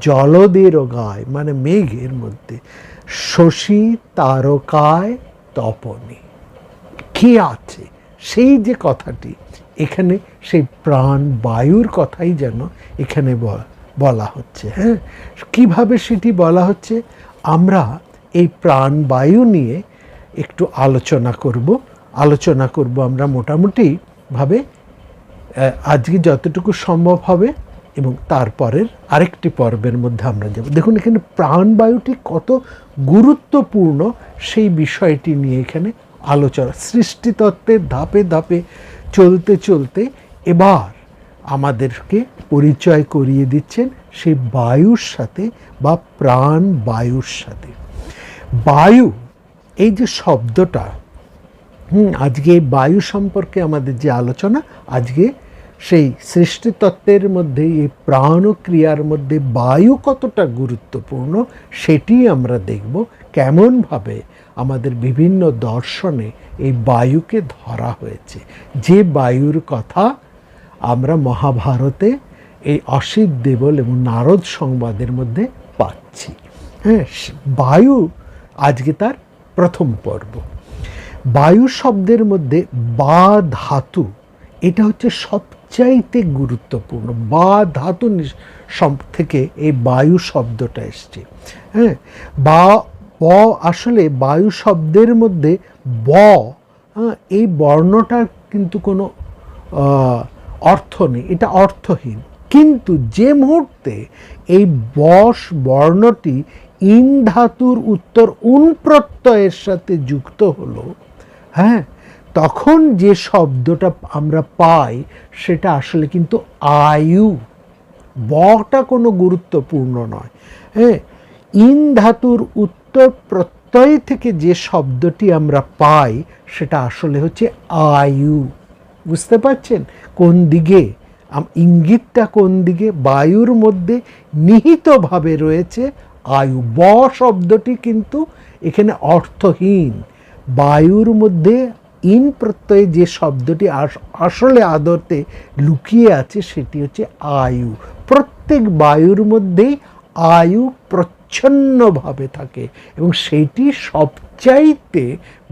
জলদের গায় মানে মেঘের মধ্যে, শশী তারকায় তপনে। কে আছে? সেই যে কথাটি এখানে, সেই প্রাণ বায়ুর কথাই যেন এখানে বলা হচ্ছে। হ্যাঁ, কিভাবে সেটি বলা হচ্ছে আমরা এই প্রাণবায়ু নিয়ে একটু আলোচনা করব আমরা মোটামুটিভাবে আজকে যতটুকু সম্ভব হবে, এবং তারপরের আরেকটি পর্বের মধ্যে আমরা যাব। দেখুন এখানে প্রাণবায়ুটি কত গুরুত্বপূর্ণ সেই বিষয়টি নিয়ে এখানে আলোচনা। সৃষ্টিতত্ত্বের ধাপে ধাপে চলতে চলতে এবার আমাদেরকে পরিচয় করিয়ে দিচ্ছেন সেই বায়ুর সাথে বা প্রাণ বায়ুর সাথে। বায়ু এই যে শব্দটা, আজকে এই বায়ু সম্পর্কে আমাদের যে আলোচনা, আজকে সেই সৃষ্টিতত্ত্বের মধ্যে এই প্রাণক্রিয়ার মধ্যে বায়ু কতটা গুরুত্বপূর্ণ সেটি আমরা দেখব। কেমনভাবে আমাদের বিভিন্ন দর্শনে এই বায়ুকে ধরা হয়েছে, যে বায়ুর কথা আমরা মহাভারতে এই অসিত দেবল এবং নারদ সংবাদের মধ্যে পাচ্ছি। হ্যাঁ, বায়ু আজকে তার প্রথম পর্ব। বায়ু শব্দের মধ্যে বা ধাতু, এটা হচ্ছে সবচাইতে গুরুত্বপূর্ণ। বা ধাতু থেকে এই বায়ু শব্দটা এসছে। হ্যাঁ, বা আসলে বায়ু শব্দের মধ্যে ব, এই বর্ণটার কিন্তু কোনো অর্থ নেই, এটা অর্থহীন। কিন্তু যে মুহূর্তে এই বস বর্ণটি ইন ধাতুর উত্তর উন প্রত্যয়ের সাথে যুক্ত হলো, হ্যাঁ, তখন যে শব্দটা আমরা পাই সেটা আসলে কিন্তু আয়ু। বটা কোনো গুরুত্বপূর্ণ নয়। হ্যাঁ, ইন ধাতুর উত্তর প্রত্যয় থেকে যে শব্দটি আমরা পাই সেটা আসলে হচ্ছে আয়ু। বুঝতে পারছেন কোন দিকে ইঙ্গিতটা, কোন দিকে? বায়ুর মধ্যে নিহিতভাবে রয়েছে আয়ু। ব শব্দটি কিন্তু এখানে অর্থহীন। বায়ুর মধ্যে ইন প্রত্যয়ে যে শব্দটি আসলে আদতে লুকিয়ে আছে সেটি হচ্ছে আয়ু। প্রত্যেক বায়ুর মধ্যেই আয়ু প্রচ্ছন্নভাবে থাকে এবং সেইটি সবচাইতে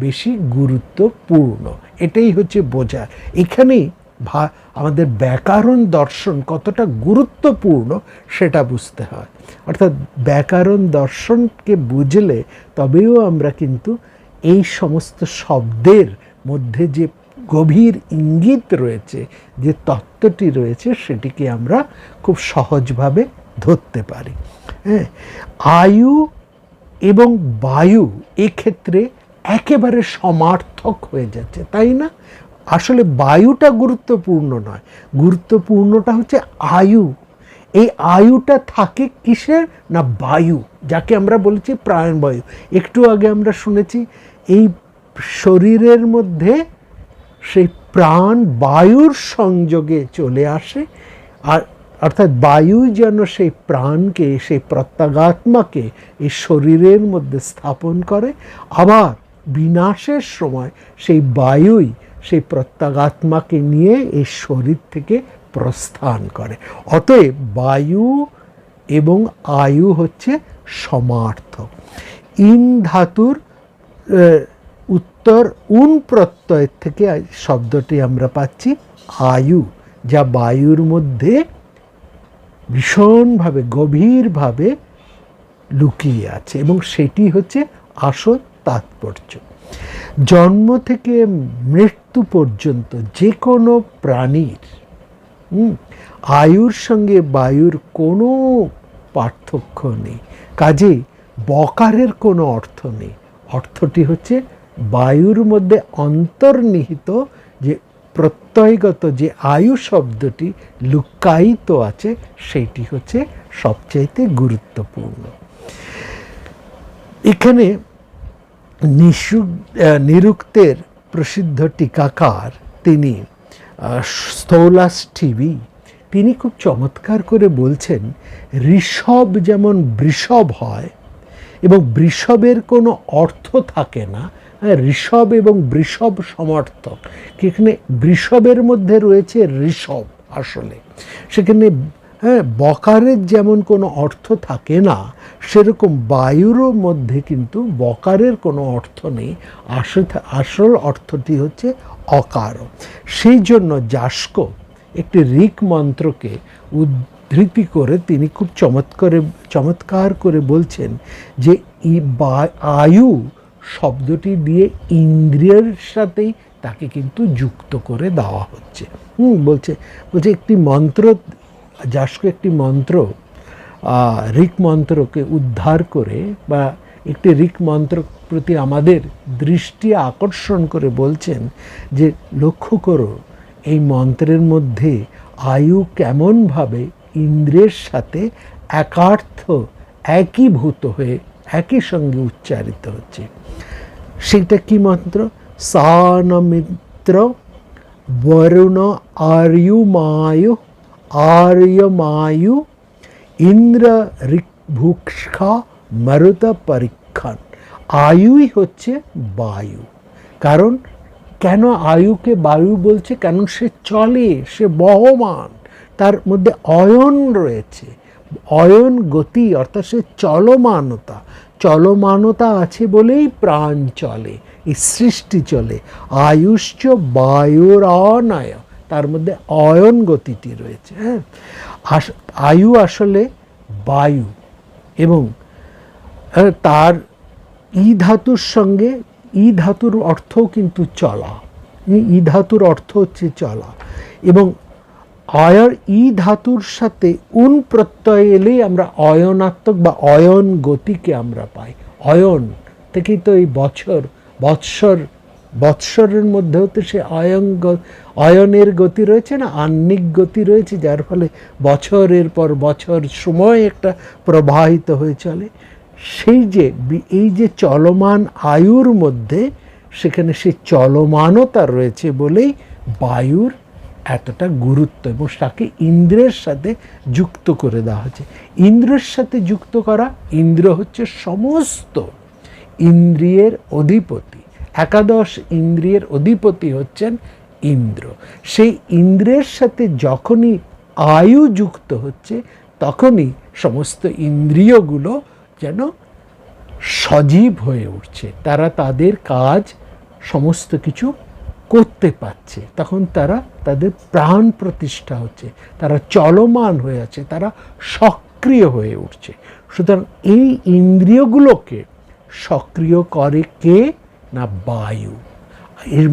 বেশি গুরুত্বপূর্ণ। এটাই হচ্ছে বোঝার। এখানেই আমাদের ব্যাকরণ দর্শন কতটা গুরুত্বপূর্ণ সেটা বুঝতে হয়। অর্থাৎ ব্যাকরণ দর্শনকে বুঝলে তবেও আমরা কিন্তু এই সমস্ত শব্দের মধ্যে যে গভীর ইঙ্গিত রয়েছে, যে তত্ত্বটি রয়েছে, সেটিকে আমরা খুব সহজভাবে ধরতে পারি। হ্যাঁ, আয়ু এবং বায়ু এক্ষেত্রে একেবারে সমার্থক হয়ে যাচ্ছে, তাই না? আসলে বায়ুটা গুরুত্বপূর্ণ নয়, গুরুত্বপূর্ণটা হচ্ছে আয়ু। এই আয়ুটা থাকে কিসের? না বায়ু, যাকে আমরা বলেছি প্রাণবায়ু। একটু আগে আমরা শুনেছি এই শরীরের মধ্যে সেই প্রাণ বায়ুর সংযোগে চলে আসে, আর অর্থাৎ বায়ু যেন সেই প্রাণকে, সেই প্রত্যগাত্মাকে এই শরীরের মধ্যে স্থাপন করে, আবার বিনাশের সময় সেই বায়ুই সেই প্রত্যগাত্মাকে নিয়ে এই শরীর থেকে প্রস্থান করে। অতএব বায়ু এবং আয়ু হচ্ছে সমার্থক। ইন ধাতুর উত্তর উন প্রত্যয়ের থেকে শব্দটি আমরা পাচ্ছি আয়ু, যা বায়ুর মধ্যে ভীষণভাবে গভীরভাবে লুকিয়ে আছে এবং সেটি হচ্ছে আসল তাৎপর্য। জন্ম থেকে মৃত্যু পর্যন্ত যে কোনো প্রাণীর আয়ুর সঙ্গে বায়ুর কোনো পার্থক্য নেই, কাজেই বকারের কোনো অর্থ নেই। অর্থটি হচ্ছে বায়ুর মধ্যে অন্তর্নিহিত যে প্রত্যয়গত যে আয়ু শব্দটি লুকায়িত আছে, সেইটি হচ্ছে সবচাইতে গুরুত্বপূর্ণ। এখানে নিরুক্তের প্রসিদ্ধ টিকাকার তিনি স্থৌলাস টিভি, তিনি খুব চমৎকার করে বলছেন, ঋষভ যেমন বৃষভ হয় এবং বৃষভের কোনো অর্থ থাকে না, ঋষভ এবং বৃষভ সমার্থক। এখানে বৃষভের মধ্যে রয়েছে ঋষভ, আসলে সেখানে বকারের যেমন কোনো অর্থ থাকে না, সেরকম বায়ুরও মধ্যে কিন্তু বকারের কোনো অর্থ নেই, আসল অর্থটি হচ্ছে অকার। সেই জন্য যাস্ক একটি ঋক মন্ত্রকে উদ্ধৃতি করে তিনি খুব চমৎকার করে বলছেন যে আয়ু শব্দটি দিয়ে ইন্দ্রিয়ের সাথেই তাকে কিন্তু যুক্ত করে দেওয়া হচ্ছে। বলছে একটি মন্ত্র, যাস্ক একটি মন্ত্র, ঋক মন্ত্রকে উদ্ধার করে বা একটি ঋক মন্ত্র প্রতি আমাদের দৃষ্টি আকর্ষণ করে বলছেন যে লক্ষ্য করো এই মন্ত্রের মধ্যে আয়ু কেমনভাবে ইন্দ্রিয়ের সাথে একার্থ, একীভূত হয়ে একই সঙ্গে উচ্চারিত হচ্ছে। সেটা কি মন্ত্র? সানমিত্র বরুণ আর্যুমায়ু আর্যমায়ু ইন্দ্র ঋক্ভুক্ষা মরুত পরীক্ষণ। আয়ুই হচ্ছে বায়ু। কারণ কেন আয়ুকে বায়ু বলছে? কারণ সে চলে, সে বহমান, তার মধ্যে অয়ন রয়েছে, অয়ন গতি, অর্থাৎ সে চলমানতা আছে বলেই প্রাণ চলে, এই সৃষ্টি চলে। আয়ুশ্চ বায়ুর অনয়, তার মধ্যে অয়ন গতিটি রয়েছে। হ্যাঁ, আয়ু আসলে বায়ু এবং তার ই ধাতুর সঙ্গে, ই ধাতুর অর্থও কিন্তু চলা, ই ধাতুর অর্থ হচ্ছে চলা, এবং ই ধাতুর সাথে উন প্রত্যয় এলেই আমরা অয়নাত্মক বা অয়ন গতিকে আমরা পাই। অয়ন থেকেই তো এই বৎসরের মধ্যেও তো সে অয়নের গতি রয়েছে না, আহ্নিক গতি রয়েছে, যার ফলে বছরের পর বছর সময় একটা প্রবাহিত হয়ে চলে। এই যে চলমান আয়ুর মধ্যে সেখানে সেই চলমানতা রয়েছে বলেই বায়ুর এতটা গুরুত্ব, এবং তাকে ইন্দ্রের সাথে যুক্ত করে দেওয়া হচ্ছে। ইন্দ্রের সাথে যুক্ত করা, ইন্দ্র হচ্ছে সমস্ত ইন্দ্রিয়ের অধিপতি, একাদশ ইন্দ্রিয়ের অধিপতি হচ্ছেন ইন্দ্র। সেই ইন্দ্রের সাথে যখনই আয়ু যুক্ত হচ্ছে তখনই সমস্ত ইন্দ্রিয়গুলো যেন সজীব হয়ে উঠছে, তারা তাদের কাজ সমস্ত কিছু করতে পারছে, তখন তারা তাদের প্রাণ প্রতিষ্ঠা হচ্ছে, তারা চলমান হয়ে আছে, তারা সক্রিয় হয়ে উঠছে। সুতরাং এই ইন্দ্রিয়গুলোকে সক্রিয় করে কে না বায়ু। এর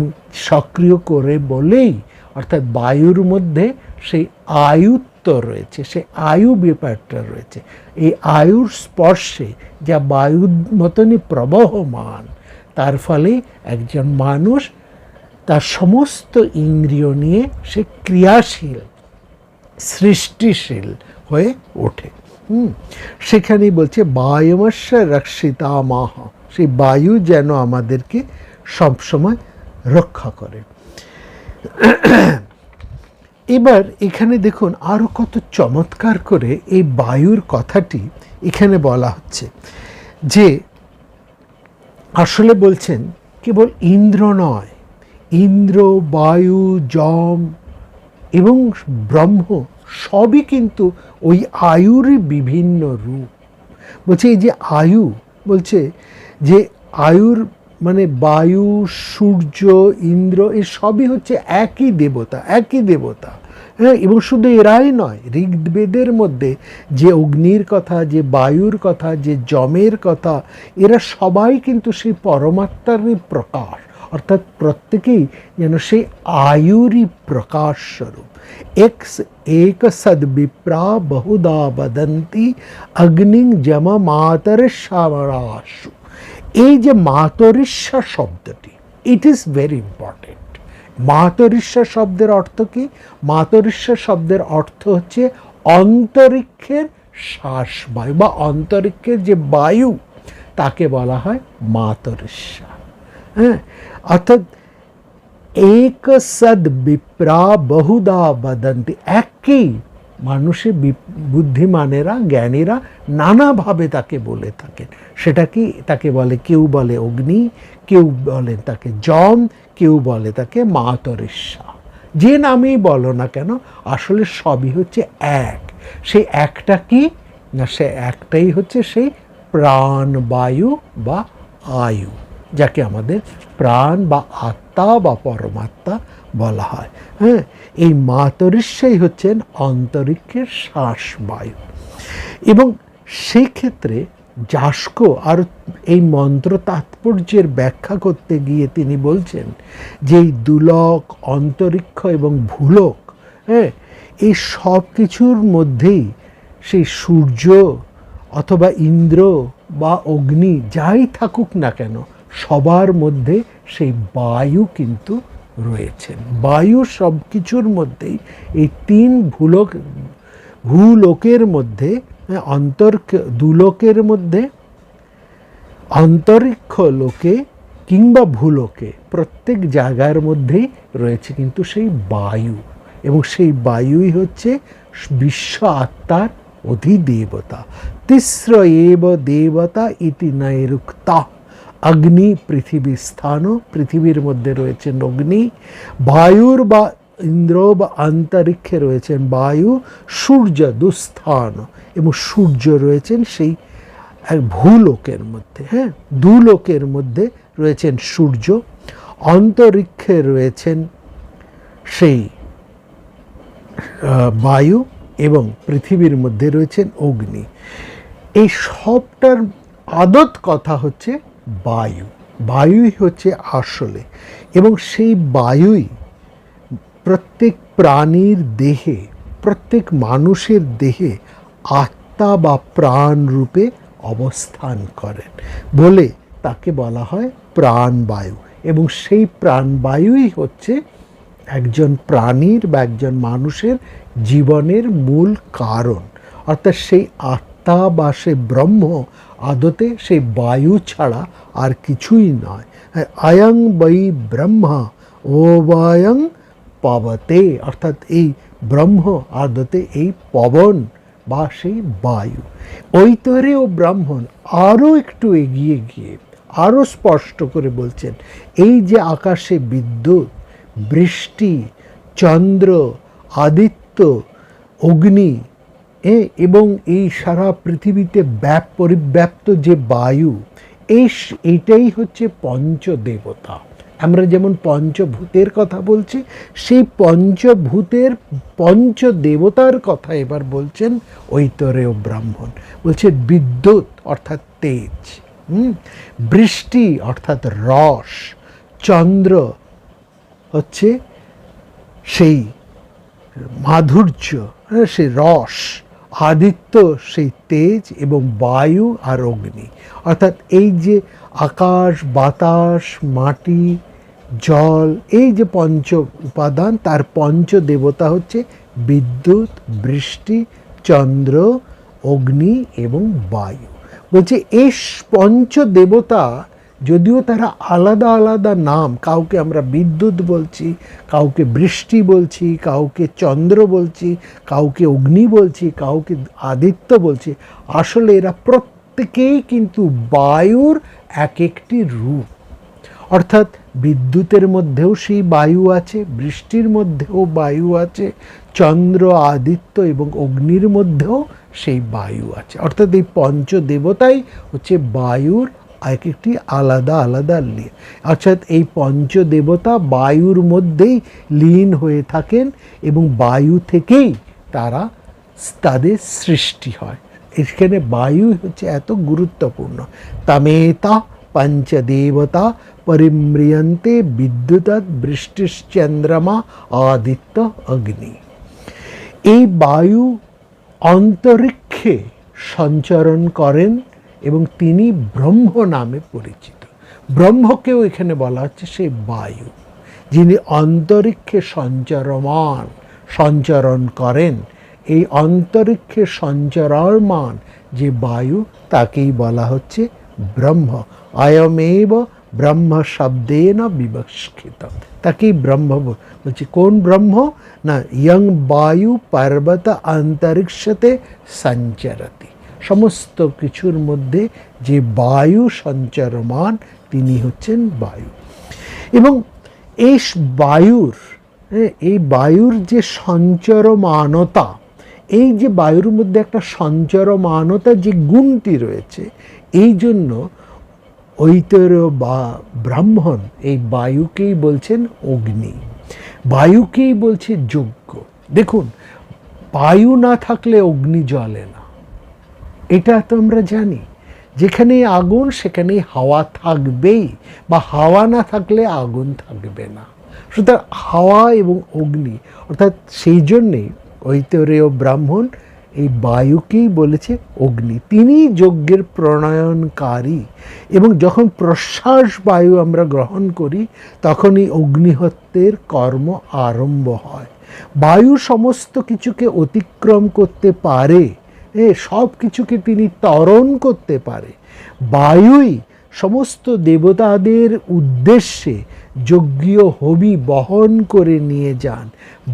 সক্রিয় করে বলেই, অর্থাৎ বায়ুর মধ্যে সেই আয়ুত্ব রয়েছে, সেই আয়ু ব্যাপারটা রয়েছে। এই আয়ুর স্পর্শে যা বায়ুর মতনই প্রবহমান, তার ফলে একজন মানুষ তার সমস্ত ইন্দ্রিয় নিয়ে সে ক্রিয়াশীল, সৃষ্টিশীল হয়ে ওঠে। সেখানেই বলছে বায়ুমস্য রক্ষিতা মাহ, সেই বায়ু যেন আমাদেরকে সবসময় রক্ষা করে। এবার এখানে দেখুন আরো কত চমৎকার করে এই বায়ুর কথাটি এখানে বলা হচ্ছে, যে আসলে বলছেন কেবল ইন্দ্র নয়, ইন্দ্র, বায়ু, যম এবং ব্রহ্ম সবই কিন্তু ওই আয়ুরই বিভিন্ন রূপ। বলছে এই যে আয়ু, বলছে যে আয়ুর মানে বায়ু, সূর্য, ইন্দ্র, এই সবই হচ্ছে একই দেবতা, একই দেবতা। হ্যাঁ, এবং শুধু এরাই নয়, ঋগ্বেদের মধ্যে যে অগ্নির কথা, যে বায়ুর কথা, যে যমের কথা, এরা সবাই কিন্তু সেই পরমাত্মারই প্রকাশ, অর্থাৎ প্রত্যেকেই যেন সেই আয়ুরই প্রকাশ স্বরূপ। এক সদ বিপ্রা বহুদা বদন্তি অগ্নি যম মাতরিষ্যামরাসু। এই যে মাতরিষ্যা শব্দটি, ইট ইজ ভেরি ইম্পর্টেন্ট। মাতরিষ্যা শব্দের অর্থ কি? মাতরিষ্যা শব্দের অর্থ হচ্ছে অন্তরিক্ষের শ্বাসবায়ু বা অন্তরিক্ষের যে বায়ু, তাকে বলা হয় মাতরিষ্যা। হ্যাঁ, অর্থাৎ এক সদ বিপ্রা বহুদা বদন্তি, একই মানুষের বুদ্ধিমানেরা, জ্ঞানীরা নানাভাবে তাকে বলে থাকেন। সেটা কি? তাকে বলে, কেউ বলে অগ্নি, কেউ বলে তাকে যম, কেউ বলে তাকে মাতরিষ্যা। যে নামেই বলো না কেন, আসলে সবই হচ্ছে এক। সেই একটা কি না, সে একটাই হচ্ছে সেই প্রাণবায়ু বা আয়ু, যাকে আমাদের প্রাণ বা আত্মা বা পরমাত্মা বলা হয়। হ্যাঁ, এই মাতরিষ্যাই হচ্ছেন অন্তরিক্ষের শ্বাসবায়ু। এবং সেই ক্ষেত্রে যাস্ক আর এই মন্ত্র তাৎপর্যের ব্যাখ্যা করতে গিয়ে তিনি বলছেন যে এই দুলক, অন্তরিক্ষ এবং ভূলোক, হ্যাঁ, এই সব কিছুর মধ্যেই সেই সূর্য অথবা ইন্দ্র বা অগ্নি যাই থাকুক না কেন, সবার মধ্যে সেই বায়ু কিন্তু রয়েছেন। বায়ু সব কিছুর মধ্যেই এই তিন ভূলোকের মধ্যে, দুলোকের মধ্যে, অন্তরিক্ষ লোকে কিংবা ভূলোকে, প্রত্যেক জায়গার মধ্যেই রয়েছে কিন্তু সেই বায়ু। এবং সেই বায়ুই হচ্ছে বিশ্ব আত্মার অধিদেবতা। তিস্র এব দেবতা ইতি নৈরুক্তা। অগ্নি পৃথিবী স্থান, পৃথিবীর মধ্যে রয়েছেন অগ্নি, বায়ুর বা ইন্দ্র বা অন্তরিক্ষে রয়েছেন বায়ু, সূর্য দুস্থান, এবং সূর্য রয়েছেন সেই ভূলোকের মধ্যে। হ্যাঁ, দুলোকের মধ্যে রয়েছেন সূর্য, অন্তরিক্ষে রয়েছেন সেই বায়ু, এবং পৃথিবীর মধ্যে রয়েছেন অগ্নি। এই সবটার আদত কথা হচ্ছে বায়ু। বায়ুই হচ্ছে আসলে, এবং সেই বায়ুই প্রত্যেক প্রাণীর দেহে, প্রত্যেক মানুষের দেহে আত্মা বা প্রাণ রূপে অবস্থান করেন বলে তাকে বলা হয় প্রাণবায়ু। এবং সেই প্রাণবায়ুই হচ্ছে একজন প্রাণীর বা একজন মানুষের জীবনের মূল কারণ। অর্থাৎ সেই আত্মা বা সে ব্রহ্ম আদতে সেই বায়ু ছাড়া আর কিছুই নয়। আয়ং বৈ ব্রহ্মা ও বায়ং পাবতে, অর্থাৎ এই ব্রহ্ম আদতে এই পবন বা সেই বায়ু। ঐতরেয় ব্রাহ্মণ আরও একটু এগিয়ে গিয়ে আরও স্পষ্ট করে বলছেন, এই যে আকাশে বিদ্যুৎ, বৃষ্টি, চন্দ্র, আদিত্য, অগ্নি এবং এই সারা পৃথিবীতে পরিব্যাপ্ত যে বায়ু, এইটাই হচ্ছে পঞ্চদেবতা। আমরা যেমন পঞ্চভূতের কথা বলছি, সেই পঞ্চভূতের পঞ্চদেবতার কথা এবার বলছেন ঐতরেয় ব্রাহ্মণ। বলছে বিদ্যুৎ অর্থাৎ তেজ, বৃষ্টি অর্থাৎ রস, চন্দ্র হচ্ছে সেই মাধুর্য, সেই রস, আদিত্য সেই তেজ, এবং বায়ু আর অগ্নি অর্থাৎ এই যে আকাশ, বাতাস, মাটি, জল, এই যে পঞ্চ উপাদান, তার পঞ্চদেবতা হচ্ছে বিদ্যুৎ, বৃষ্টি, চন্দ্র, অগ্নি এবং বায়ু। বলছে এই পঞ্চদেবতা যদিও তারা আলাদা আলাদা নাম, কাউকে আমরা বিদ্যুৎ বলছি, কাউকে বৃষ্টি বলছি, কাউকে চন্দ্র বলছি, কাউকে অগ্নি বলছি, কাউকে আদিত্য বলছি, আসলে এরা প্রত্যেকেই কিন্তু বায়ুর এক একটি রূপ। অর্থাৎ বিদ্যুতের মধ্যেও সেই বায়ু আছে, বৃষ্টির মধ্যেও বায়ু আছে, চন্দ্র, আদিত্য এবং অগ্নির মধ্যেও সেই বায়ু আছে। অর্থাৎ এই পঞ্চদেবতাই হচ্ছে বায়ুর এক একটি আলাদা আলাদা লীন। অর্থাৎ এই পঞ্চদেবতা বায়ুর মধ্যেই লীন হয়ে থাকেন এবং বায়ু থেকেই তাদের সৃষ্টি হয়। এখানে বায়ু হচ্ছে এত গুরুত্বপূর্ণ। তামেতা পঞ্চদেবতা পরিম্রিয়ন্তে বিদ্যুৎ বৃষ্টিশ্চন্দ্রমা আদিত্য অগ্নি। এই বায়ু অন্তরিক্ষে সঞ্চরণ করেন এবং তিনি ব্রহ্ম নামে পরিচিত। ব্রহ্মকেও এখানে বলা হচ্ছে সেই বায়ু, যিনি অন্তরিক্ষে সঞ্চরণ করেন। এই অন্তরিক্ষে সঞ্চরমান যে বায়ু, তাকেই বলা হচ্ছে ব্রহ্ম। অয়মেব ব্রহ্ম শব্দেন বিবক্ষিত, তাকেই ব্রহ্ম বলছে। কোন ব্রহ্ম? না ইয়ং বায়ু পর্বত অন্তরিক্ষতে সঞ্চরতি, সমস্ত কিছুর মধ্যে যে বায়ু সঞ্চরমান, তিনি হচ্ছেন বায়ু। এবং এই বায়ুর যে সঞ্চরমানতা, এই যে বায়ুর মধ্যে একটা সঞ্চরমানতা যে গুণটি রয়েছে, এই জন্য ঐতরেয় বা ব্রাহ্মণ এই বায়ুকেই বলছেন অগ্নি, বায়ুকেই বলছে যজ্ঞ। দেখুন, বায়ু না থাকলে অগ্নি জ্বলে না, এটা তো আমরা জানি। যেখানে আগুন সেখানে হাওয়া থাকবেই, বা হাওয়া না থাকলে আগুন থাকবে না। সুতরাং হাওয়া এবং অগ্নি, অর্থাৎ সেই জন্যেই ঐতরেয় ব্রাহ্মণ এই বায়ুকেই বলেছে অগ্নি। তিনি যজ্ঞের প্রণয়নকারী, এবং যখন প্রশ্বাস বায়ু আমরা গ্রহণ করি তখনই অগ্নিহোত্রের কর্ম আরম্ভ হয়। বায়ু সমস্ত কিছুকে অতিক্রম করতে পারে, সব কিছুকে তিনি ত্বরণ করতে পারে। বায়ুই সমস্ত দেবতাদের উদ্দেশ্যে যজ্ঞীয় হবি বহন করে নিয়ে যান।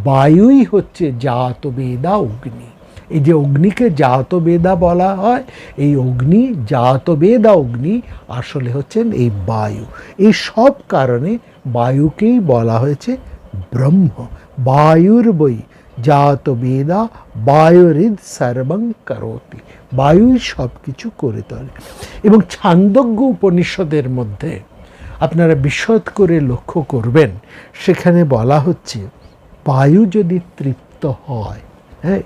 বায়ুই হচ্ছে জাতবেদা অগ্নি। এই যে অগ্নিকে জাতবেদা বলা হয়, এই অগ্নি, জাতবেদা অগ্নি আসলে হচ্ছেন এই বায়ু। এই সব কারণে বায়ুকেই বলা হয়েছে ব্রহ্ম। বায়ুর বৈ জাতবেদা বায়ুরিদ সর্বং করোতি, বায়ুই সব কিছু করে তোলে। এবং ছান্দোগ্য উপনিষদের মধ্যে আপনারা বিশদ করে লক্ষ্য করবেন, সেখানে বলা হচ্ছে বায়ু যদি তৃপ্ত হয়,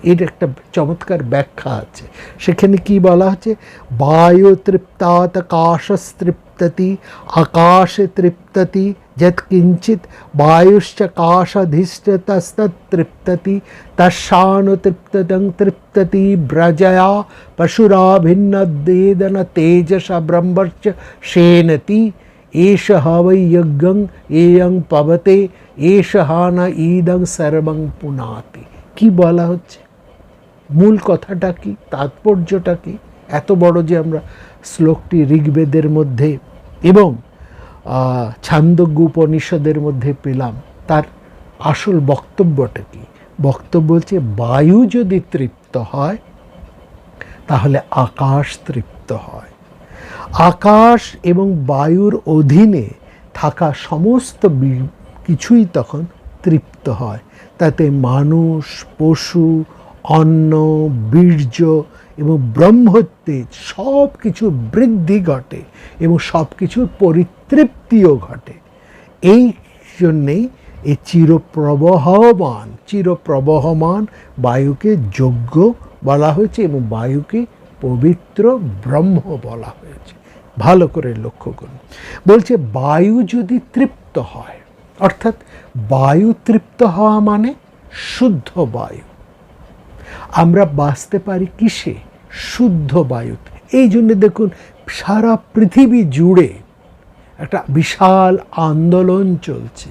এর একটা চমৎকার ব্যাখ্যা আছে। সেখানে কি বলা হচ্ছে? বায়ু তৃপ্তাৎ আকাশস্তৃপ্ততি, আকাশে তৃপ্ততি যৎকিঞ্চিৎ বায়ুশ্চাকাশাধিষ্ঠিতস্তৃপ্ততি, তস্যানু তৃপ্তং তৃপ্ততি ব্রজয়া পশুরাভিন্নদেদন তেজসা ব্রহ্মশ্চ সেনতি, এষ হৈ যজ্ঞং এয়ং পবতে, এষ ন ইদং সর্বং পুনাতি। কি বলা হচ্ছে? মূল কথাটা কি? তাৎপর্যটা কি? এত বড় যে আমরা শ্লোকটি ঋগ্বেদের মধ্যে এবং ছান্দোগ্য উপনিষদের মধ্যে পেলাম, তার আসল বক্তব্যটা কি? বক্তব্য হচ্ছে বায়ু যদি তৃপ্ত হয় তাহলে আকাশ তৃপ্ত হয়। আকাশ এবং বায়ুর অধীনে থাকা সমস্ত কিছুই তখন তৃপ্ত হয়। তাতে মানুষ, পশু, অন্ন, বীর্য এবং ব্রহ্মতেজ সব কিছু বৃদ্ধি ঘটে এবং সব কিছুর পরিতৃপ্তিও ঘটে। এই জন্যেই এই চিরপ্রবহমান বায়ুকে যজ্ঞ বলা হয়েছে এবং বায়ুকে পবিত্র ব্রহ্ম বলা হয়েছে। ভালো করে লক্ষ্য করুন, বলছে বায়ু যদি তৃপ্ত হয়, অর্থাৎ বায়ু তৃপ্ত হওয়া মানে শুদ্ধ বায়ু। আমরা বাঁচতে পারি কিসে? শুদ্ধ বায়ুতে। এই জন্য দেখুন সারা পৃথিবী জুড়ে একটা বিশাল আন্দোলন চলছে,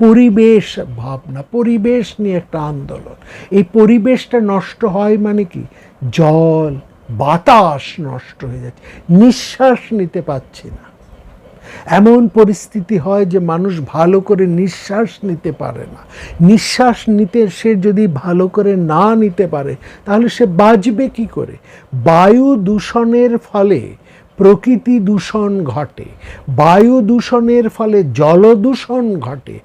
পরিবেশ ভাবনা, পরিবেশ নিয়ে একটা আন্দোলন। এই পরিবেশটা নষ্ট হয় মানে কি? জল, বাতাস নষ্ট হয়ে যাচ্ছে, নিঃশ্বাস নিতে পারছে না। এমন পরিস্থিতি হয় যে মানুষ ভালো করে নিঃশ্বাস নিতে পারে না। নিঃশ্বাস নিতে সে যদি ভালো করে না নিতে পারে তাহলে সে বাঁচবে কি করে? বায়ু দূষণের ফলে প্রকৃতি দূষণ ঘটে, বায়ু দূষণের ফলে জল দূষণ ঘটে,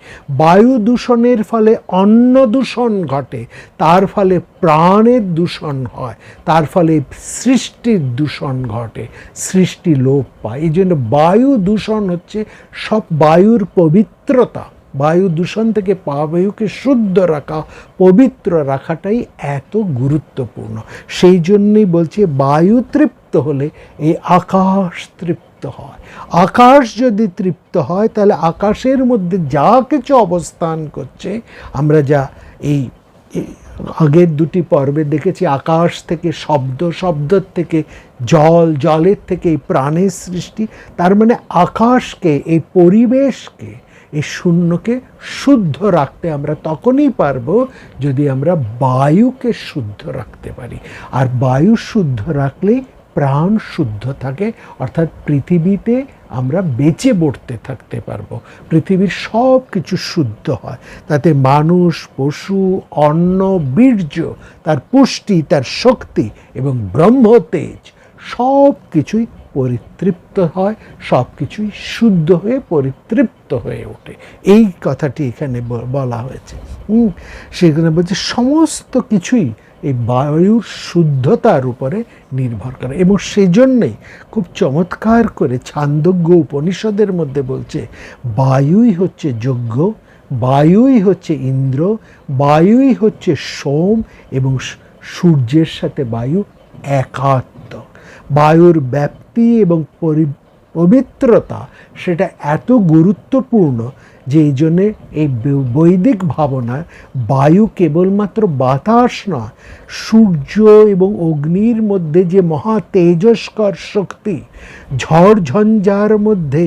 বায়ু দূষণের ফলে অন্ন দূষণ ঘটে, তার ফলে প্রাণের দূষণ হয়, তার ফলে সৃষ্টির দূষণ ঘটে, সৃষ্টি লোপ পায়। এই জন্য বায়ু দূষণ হচ্ছে সব বায়ুর পবিত্রতা। বায়ু দূষণ থেকে বায়ুকে শুদ্ধ রাখা, পবিত্র রাখাটাই এত গুরুত্বপূর্ণ। সেই জন্যই বলছে বায়ু তৃপ্ত হলে এই আকাশ তৃপ্ত হয়। আকাশ যদি তৃপ্ত হয় তাহলে আকাশের মধ্যে যা কিছু অবস্থান করছে, আমরা যা এই আগের দুটি পর্বে দেখেছি, আকাশ থেকে শব্দ, শব্দের থেকে জল, জলের থেকে এই প্রাণের সৃষ্টি। তার মানে আকাশকে, এই পরিবেশকে, এই শূন্যকে শুদ্ধ রাখতে আমরা তখনই পারবো যদি আমরা বায়ুকে শুদ্ধ রাখতে পারি। আর বায়ু শুদ্ধ রাখলেই প্রাণ শুদ্ধ থাকে, অর্থাৎ পৃথিবীতে আমরা বেঁচে বর্তে থাকতে পারবো। পৃথিবীর সব কিছু শুদ্ধ হয়, তাতে মানুষ, পশু, অন্ন, বীর্য, তার পুষ্টি, তার শক্তি এবং ব্রহ্মতেজ সব কিছুই পরিতৃপ্ত হয়, সব কিছুই শুদ্ধ হয়ে পরিতৃপ্ত হয়ে ওঠে। এই কথাটি এখানে বলা হয়েছে। সেখানে বলছে সমস্ত কিছুই এই বায়ুর শুদ্ধতার উপরে নির্ভর করে এবং সেজন্যই খুব চমৎকার করে ছান্দোগ্য উপনিষদের মধ্যে বলছে বায়ুই হচ্ছে যজ্ঞ, বায়ুই হচ্ছে ইন্দ্র, বায়ুই হচ্ছে সোম এবং সূর্যের সাথে বায়ু একাত্ম। বায়ুর ব্যাপ্তি এবং পবিত্রতা সেটা এত গুরুত্বপূর্ণ যে এই জন্যে এই বৈদিক ভাবনায় বায়ু কেবলমাত্র বাতাস নয়, সূর্য এবং অগ্নির মধ্যে যে মহা তেজস্কর শক্তি, ঝড় ঝঞ্ঝার মধ্যে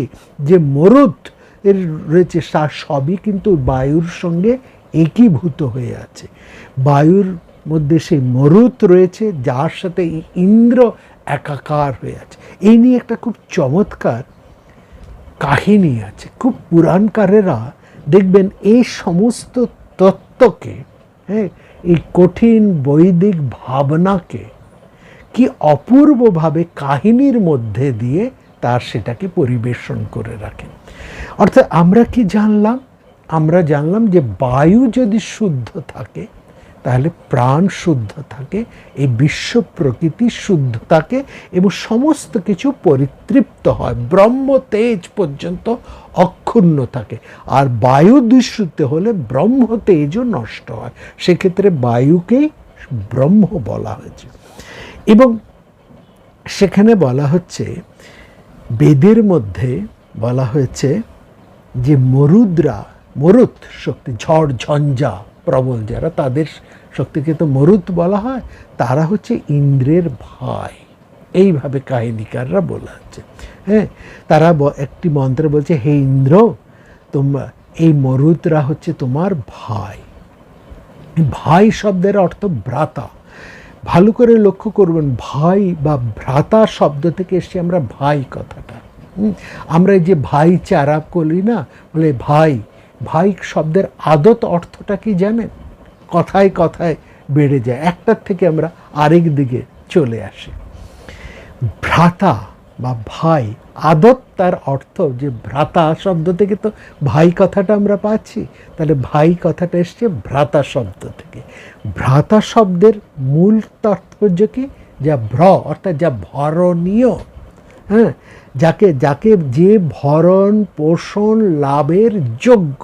যে মরুৎ এর রয়েছে, তার সবই কিন্তু বায়ুর সঙ্গে একীভূত হয়ে আছে। বায়ুর মধ্যে সেই মরুৎ রয়েছে যার সাথে ইন্দ্র একাকার হয়ে আছে। এই নিয়ে একটা খুব চমৎকার কাহিনী আছে। খুব পুরাণকারেরা দেখবেন এই সমস্ত তত্ত্বকে, এই কঠিন বৈদিক ভাবনাকে কি অপূর্বভাবে কাহিনীর মধ্যে দিয়ে তার সেটাকে পরিবেশন করে রাখেন। অর্থাৎ আমরা কি জানলাম? আমরা জানলাম যে বায়ু যদি শুদ্ধ থাকে তাহলে প্রাণ শুদ্ধ থাকে, এই বিশ্ব প্রকৃতি শুদ্ধ থাকে এবং সমস্ত কিছু পরিতৃপ্ত হয়, ব্রহ্ম তেজ পর্যন্ত অক্ষুণ্ণ থাকে। আর বায়ু দূষিত হলে ব্রহ্ম তেজও নষ্ট হয়, সেক্ষেত্রে বায়ুকেই ব্রহ্ম বলা হয়েছে। এবং সেখানে বলা হচ্ছে, বেদের মধ্যে বলা হয়েছে যে মরুৎ শক্তি, ঝড় ঝঞ্ঝা প্রবল যারা, তাদের শক্তিকে তো মরুৎ বলা হয়, তারা হচ্ছে ইন্দ্রের ভাই। এইভাবে কাহিনীকাররা বলা হচ্ছে। তারা একটি মন্ত্রে বলছে, হে ইন্দ্র, তোমরা এই মরুৎরা হচ্ছে তোমার ভাই। ভাই শব্দের অর্থ ভ্রাতা। ভালো করে লক্ষ্য করবেন, ভাই বা ভ্রাতা শব্দ থেকে এসছে আমরা ভাই কথাটা। আমরা এই যে ভাইচারা করি না, বলে ভাই, ভাই শব্দের আদত অর্থটা কি জানেন? কথায় কথায় বেড়ে যায়, একটার থেকে আমরা আরেক দিকে চলে আসি। ভ্রাতা বা ভাই, আদত তার অর্থ যে ভ্রাতা শব্দ থেকে তো ভাই কথাটা আমরা পাচ্ছি, তাহলে ভাই কথাটা এসছে ভ্রাতা শব্দ থেকে। ভ্রাতা শব্দের মূল তাৎপর্য কি? যা অর্থাৎ যা ভরণীয়, হ্যাঁ, যাকে যাকে যে ভরণ পোষণ লাভের যোগ্য,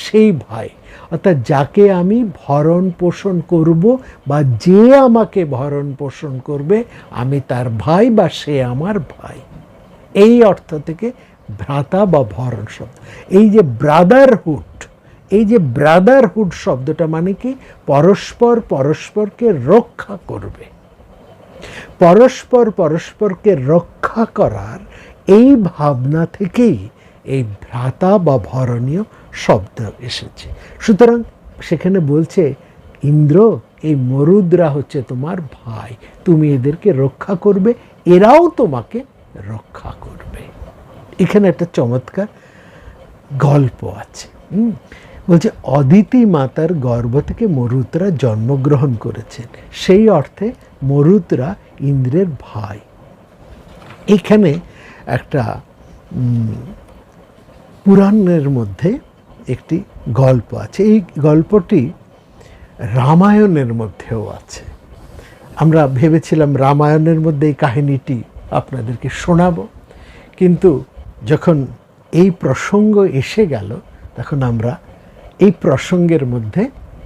সেই ভাই। অর্থাৎ যাকে আমি ভরণ পোষণ করব বা যে আমাকে ভরণ পোষণ করবে, আমি তার ভাই বা সে আমার ভাই, এই অর্থ থেকে ভ্রাতা বা ভরণ শব্দ। এই যে ব্রাদারহুড, এই যে ব্রাদারহুড শব্দটা মানে কি? পরস্পর পরস্পরকে রক্ষা করবে, পরস্পর পরস্পরকে রক্ষা করার এই ভাবনা থেকেই এই ভ্রাতা বা ভরণীয় শব্দ এসেছে। সুতরাং সেখানে বলছে, ইন্দ্র, এই মরুদরা হচ্ছে তোমার ভাই, তুমি এদেরকে রক্ষা করবে, এরাও তোমাকে রক্ষা করবে। এখানে একটা চমৎকার গল্প আছে। বলছে অদিতি মাতার গর্ভ থেকে মরুতরা জন্মগ্রহণ করেছেন, সেই অর্থে মরুতরা ইন্দ্রের ভাই। এখানে একটা পুরাণের মধ্যে একটি গল্প আছে, এই গল্পটি রামায়ণের মধ্যেও আছে। আমরা ভেবেছিলাম রামায়ণের মধ্যে এই কাহিনীটি আপনাদেরকে শোনাবো, কিন্তু যখন এই প্রসঙ্গ এসে গেল, তখন আমরা এই প্রসঙ্গের মধ্যে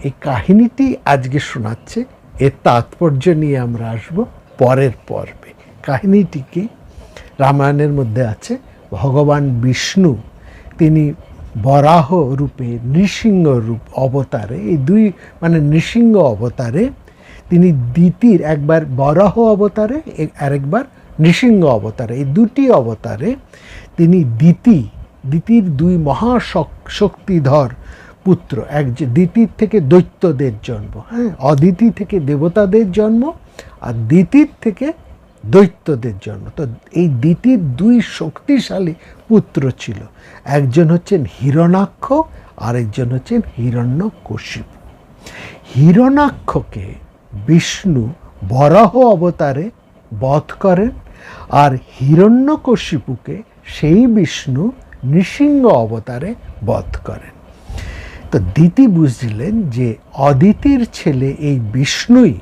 এই কাহিনীটি আজকে শোনাচ্ছে, এর তাৎপর্য নিয়ে আমরা আসব পরের পর্বে। কাহিনীটি কি? রামায়ণের মধ্যে আছে, ভগবান বিষ্ণু তিনি বরাহ রূপে, নৃসিংহ রূপ অবতারে, এই দুই মানে নৃসিংহ অবতারে তিনি দিতির, একবার বরাহ অবতারে আরেকবার নৃসিংহ অবতারে, এই দুটি অবতারে তিনি দিতির দুই মহাশক্তিধর পুত্র, এক যে দিতির থেকে দৈত্যদের জন্ম, হ্যাঁ, অদিতি থেকে দেবতাদের জন্ম আর দিতির থেকে দৈত্যদের জন্ম। তো এই দিতির দুই শক্তিশালী পুত্র ছিল, একজন হচ্ছেন হিরণাক্ষ, আরেকজন হচ্ছেন হিরণ্যকশিপু। হিরণাক্ষকে বিষ্ণু বরাহ অবতারে বধ করেন, আর হিরণ্যকশিপুকে সেই বিষ্ণু নৃসিংহ অবতারে বধ করেন। তো দিতি বুঝলেন যে অদিতির ছেলে এই বিষ্ণুই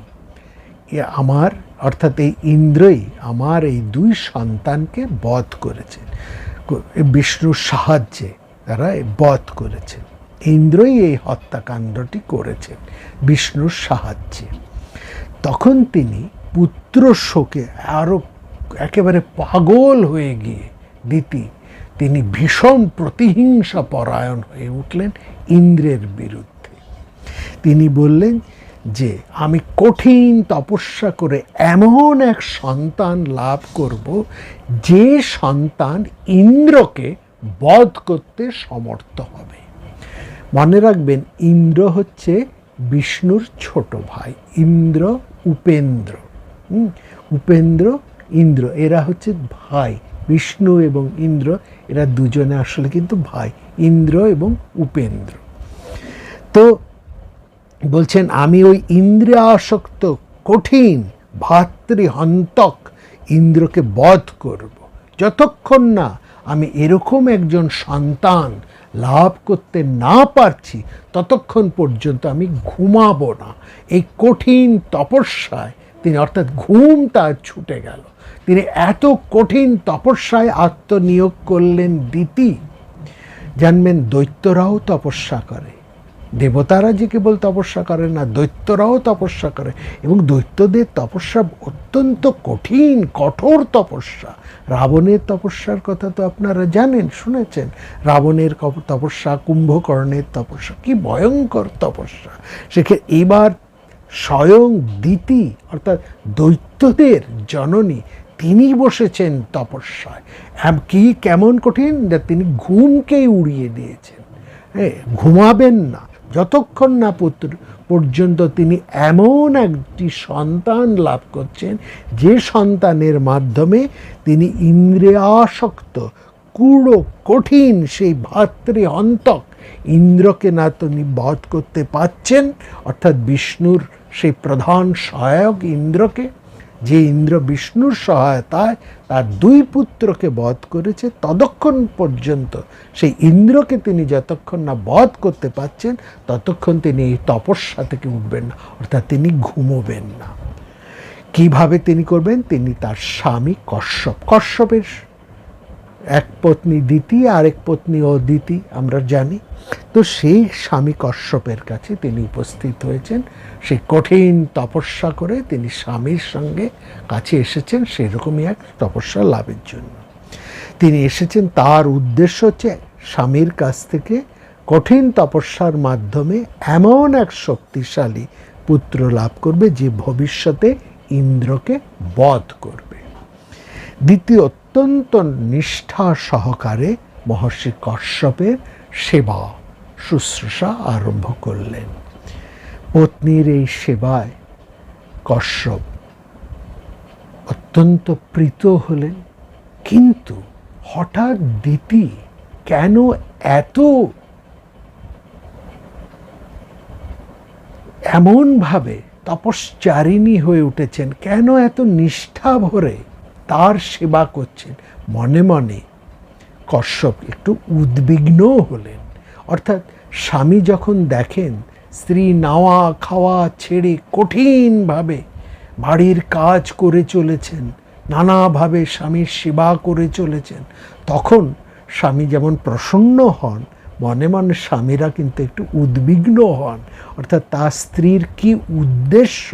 আমার, অর্থাৎ এই ইন্দ্রই আমার এই দুই সন্তানকে বধ করেছেন, বিষ্ণুর সাহায্যে তারা বধ করেছেন। ইন্দ্রই এই হত্যাকাণ্ডটি করেছেন বিষ্ণুর সাহায্যে। তখন তিনি পুত্র শোকে আরও একেবারে পাগল হয়ে গিয়ে দিতি তিনি ভীষণ প্রতিহিংসা পরায়ণ হয়ে উঠলেন ইন্দ্রের বিরুদ্ধে। তিনি বললেন যে আমি কঠিন তপস্যা করে এমন এক সন্তান লাভ করব, যে সন্তান ইন্দ্রকে বধ করতে সমর্থ হবে। মনে রাখবেন, ইন্দ্র হচ্ছে বিষ্ণুর ছোট ভাই, ইন্দ্র উপেন্দ্র, উপেন্দ্র ইন্দ্র, এরা হচ্ছে ভাই। বিষ্ণু এবং ইন্দ্র এরা দুজনে আসলে কিন্তু ভাই, ইন্দ্র এবং উপেন্দ্র। তো বলছেন আমি ওই ইন্দ্রিয় আসক্ত কঠিন ভাতৃহন্তক ইন্দ্রকে বধ করব, যতক্ষণ না আমি এরকম একজন সন্তান লাভ করতে না পারছি ততক্ষণ পর্যন্ত আমি ঘুমাবো না। এই কঠিন তপস্যায় তিনি, অর্থাৎ ঘুম তার ছুটে গেল, তিনি এত কঠিন তপস্যায় আত্মনিয়োগ করলেন দিতি। জানবেন দৈত্যরাও তপস্যা করে, দেবতারা যে কেবল তপস্যা করে না, দৈত্যরাও তপস্যা করে, এবং দৈত্যদের তপস্যা অত্যন্ত কঠিন কঠোর তপস্যা। রাবণের তপস্যার কথা তো আপনারা জানেন, শুনেছেন, রাবণের তপস্যা, কুম্ভকর্ণের তপস্যা, কি ভয়ঙ্কর তপস্যা। সেক্ষেত্রে এবার স্বয়ং দিতি, অর্থাৎ দৈত্যদের জননী, তিনি বসেছেন তপস্যায়। কি কেমন কঠিন, তিনি ঘুমকেই উড়িয়ে দিয়েছেন, ঘুমাবেন না, যতক্ষণ না পুত্র পর্যন্ত তিনি এমন একটি সন্তান লাভ করছেন যে সন্তানের মাধ্যমে তিনি ইন্দ্রিয়াসক্ত কুড়ো কঠিন সেই ভাতৃহন্তক ইন্দ্রকে না তিনি বধ করতে পাচ্ছেন, অর্থাৎ বিষ্ণুর সেই প্রধান সহায়ক ইন্দ্রকে, যে ইন্দ্র বিষ্ণুর সহায়তায় তার দুই পুত্রকে বধ করেছে, ততক্ষণ পর্যন্ত সেই ইন্দ্রকে তিনি যতক্ষণ না বধ করতে পাচ্ছেন ততক্ষণ তিনি এই তপস্যা থেকে উঠবেন না, অর্থাৎ তিনি ঘুমোবেন না। কিভাবে তিনি করবেন? তিনি তার স্বামী কশ্যপের এক পত্নী দিতি, আরেক পত্নী অদিতি আমরা জানি। তো সেই স্বামী কশ্যপের কাছে তিনি উপস্থিত হয়েছেন, সেই কঠিন তপস্যা করে তিনি স্বামীর সঙ্গে কাছে এসেছেন সেরকমই এক তপস্যা লাভের জন্য তিনি এসেছেন। তার উদ্দেশ্য হচ্ছে স্বামীর কাছ থেকে কঠিন তপস্যার মাধ্যমে এমন এক শক্তিশালী পুত্র লাভ করবে যে ভবিষ্যতে ইন্দ্রকে বধ করবে। দ্বিতীয়, অত্যন্ত নিষ্ঠা সহকারে মহর্ষি কশ্যপের সেবা শুশ্রূষা আরম্ভ করলেন। পত্নীর এই সেবায় কশ্যপ অত্যন্ত প্রীত হলেন, কিন্তু হঠাৎ দিতি কেন এত এমনভাবে তপশ্চারিণী হয়ে উঠেছেন, কেন এত নিষ্ঠা ভরে তার সেবা করছেন? মনে মনে কশ্যপ একটু উদ্বিগ্ন হলেন। অর্থাৎ স্বামী যখন দেখেন স্ত্রী নাওয়া খাওয়া ছেড়ে কঠিনভাবে বাড়ির কাজ করে চলেছেন, নানাভাবে স্বামীর সেবা করে চলেছেন, তখন স্বামী যেমন প্রসন্ন হন, মনে মনে স্বামীরা কিন্তু একটু উদ্বিগ্ন হন, অর্থাৎ তার স্ত্রীর কি উদ্দেশ্য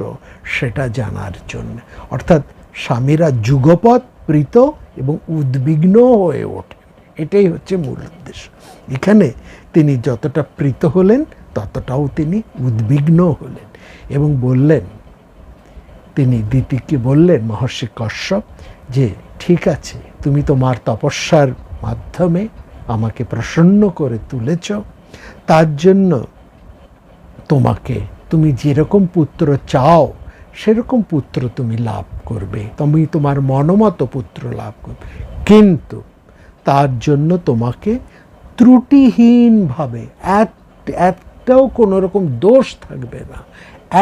সেটা জানার জন্য। অর্থাৎ স্বামীরা যুগপৎ প্রীত এবং উদ্বিগ্ন হয়ে ওঠেন, এটাই হচ্ছে মূল উদ্দেশ্য। এখানে তিনি যতটা প্রীত হলেন ততটাও তিনি উদ্বিগ্ন হলেন এবং বললেন, তিনি দিতিকে বললেন, মহর্ষি কশ্যপ, যে ঠিক আছে, তুমি তোমার তপস্যার মাধ্যমে আমাকে প্রসন্ন করে তুলেছ, তার জন্য তুমি যেরকম পুত্র চাও সেরকম পুত্র তুমি লাভ করবে, তুমি তোমার মনোমত পুত্র লাভ করবে, কিন্তু তার জন্য তোমাকে ত্রুটিহীনভাবে, একটাও কোনো রকম দোষ থাকবে না,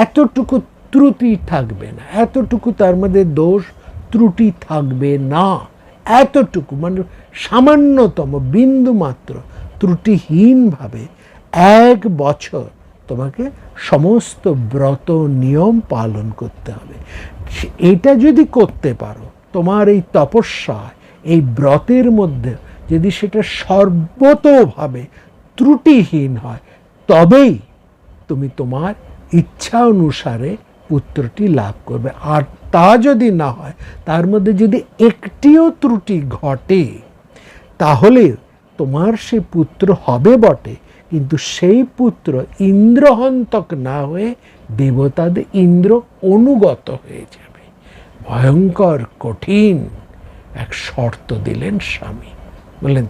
এতটুকু ত্রুটি থাকবে না, এতটুকু তার মধ্যে দোষ ত্রুটি থাকবে না, এতটুকু মানে সামান্যতম বিন্দু মাত্র ত্রুটিহীনভাবে 1 বছর তোমাকে সমস্ত ব্রত নিয়ম পালন করতে হবে। এটা যদি করতে পারো, তোমার এই তপস্যা, এই ব্রতের মধ্যে যদি সেটা সর্বতোভাবে ত্রুটিহীন হয়, তবেই তুমি তোমার ইচ্ছা অনুসারে পুত্রটি লাভ করবে। আর তা যদি না হয়, তার মধ্যে যদি একটিও ত্রুটি ঘটে, তাহলে তোমার সে পুত্র হবে বটে, কিন্তু সেই পুত্র ইন্দ্রহন্তক না হয়ে দেবতাদের ইন্দ্র অনুগত হয়ে যাবে। ভয়ঙ্কর কঠিন এক শর্ত দিলেন স্বামী। বললেন,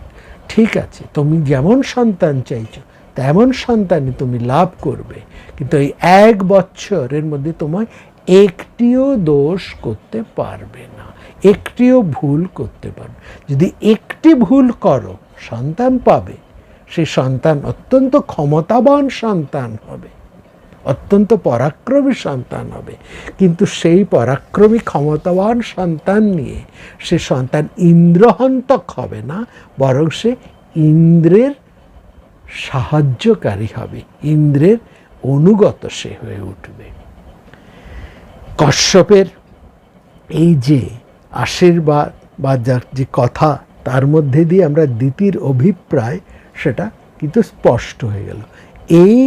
ঠিক আছে, তুমি যেমন সন্তান চাইছো তেমন সন্তানই তুমি লাভ করবে, কিন্তু এই 1 বছরের মধ্যে তোমায় একটিও দোষ করতে পারবে না, একটিও ভুল করতে পারবে। যদি একটি ভুল করো, সন্তান পাবে, সেই সন্তান অত্যন্ত ক্ষমতাবান সন্তান হবে, অত্যন্ত পরাক্রমী সন্তান হবে, কিন্তু সেই পরাক্রমী ক্ষমতাবান সন্তান নিয়ে সে সন্তান ইন্দ্রহন্তক হবে না, বরং সে ইন্দ্রের সাহায্যকারী হবে, ইন্দ্রের অনুগত সে হয়ে উঠবে। কশ্যপের এই যে আশীর্বাদ বা যে কথা, তার মধ্যে দিয়ে আমরা দিতির অভিপ্রায় সেটা কিন্তু স্পষ্ট হয়ে গেল। এই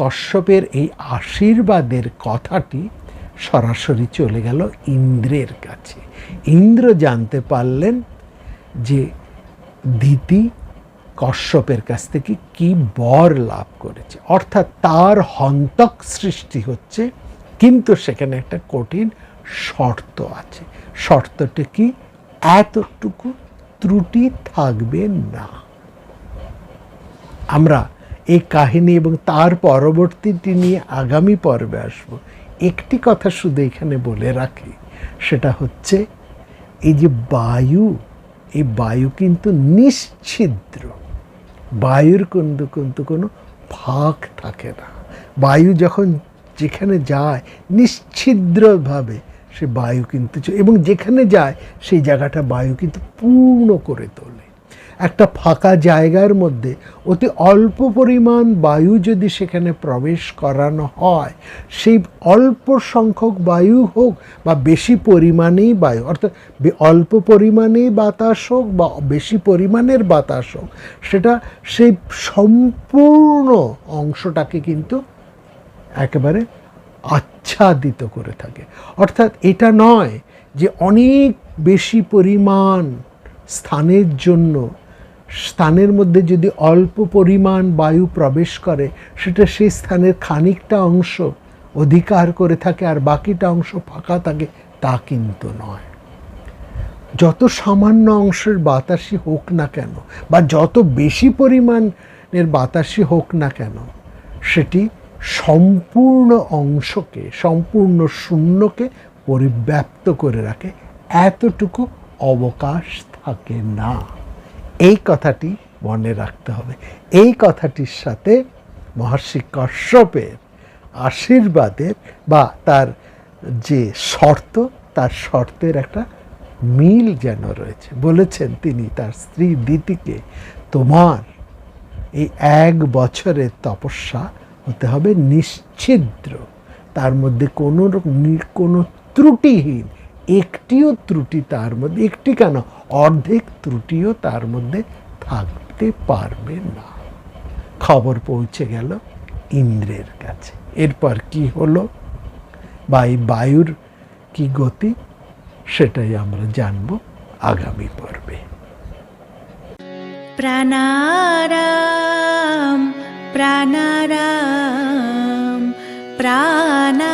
কশ্যপের এই আশীর্বাদের কথাটি সরাসরি চলে গেল ইন্দ্রের কাছে। ইন্দ্র জানতে পারলেন যে দিতি কশ্যপের কাছ থেকে কি বর লাভ করেছে, অর্থাৎ তার হন্তক সৃষ্টি হচ্ছে, কিন্তু সেখানে একটা কঠিন শর্ত আছে। শর্তটি কি? এতটুকু ত্রুটি থাকবে না। আমরা এই কাহিনী এবং তার পরবর্তীটি নিয়ে আগামী পর্বে আসব। একটি কথা শুধু এখানে বলে রাখি, সেটা হচ্ছে এই যে বায়ু, এই বায়ু কিন্তু নিশ্ছিদ্র, বায়ুর কিন্তু কোনো ফাঁক থাকে না। বায়ু যখন যেখানে যায় নিশ্ছিদ্রভাবে সে বায়ু কিন্তু, এবং যেখানে যায় সেই জায়গাটা বায়ু কিন্তু পূর্ণ করে তোলে। একটা ফাঁকা জায়গার মধ্যে অতি অল্প পরিমাণ বায়ু যদি সেখানে প্রবেশ করানো হয়, সেই অল্প সংখ্যক বায়ু হোক বা বেশি পরিমাণেই বায়ু, অর্থাৎ অল্প পরিমাণেই বাতাস হোক বা বেশি পরিমাণের বাতাস হোক, সেটা সেই সম্পূর্ণ অংশটাকে কিন্তু একেবারে আচ্ছাদিত করে থাকে। অর্থাৎ এটা নয় যে অনেক বেশি পরিমাণ স্থানের জন্য, স্থানের মধ্যে যদি অল্প পরিমাণ বায়ু প্রবেশ করে, সেটা সেই স্থানের খানিকটা অংশ অধিকার করে থাকে আর বাকিটা অংশ ফাঁকা থাকে, তা কিন্তু নয়। যত সামান্য অংশের বাতাসই হোক না কেন বা যত বেশি পরিমাণের বাতাসই হোক না কেন, সেটি সম্পূর্ণ অংশকে, সম্পূর্ণ শূন্যকে পরিব্যাপ্ত করে রাখে, এতটুকু অবকাশ থাকে না। এই কথাটি মনে রাখতে হবে। এই কথাটির সাথে মহর্ষি কশ্যপের আশীর্বাদের বা তার যে শর্ত, তার শর্তের একটা মিল যেন রয়েছে। বলেছেন তিনি তার স্ত্রী দিতিকে, তোমার এই 1 বছরের তপস্যা হতে হবে নিশ্ছিদ্র, তার মধ্যে কোনো ত্রুটিহীন, একটিও ত্রুটি তার মধ্যে, একটি কেন অর্ধেক ত্রুটিও তার মধ্যে থাকতে পারবে না। খবর পৌঁছে গেল ইন্দ্রের কাছে। এরপর কি হলো বা এই বায়ুর কি গতি, সেটাই আমরা জানব আগামী পর্বে। প্রাণারাম প্রাণারাম প্রাণারাম।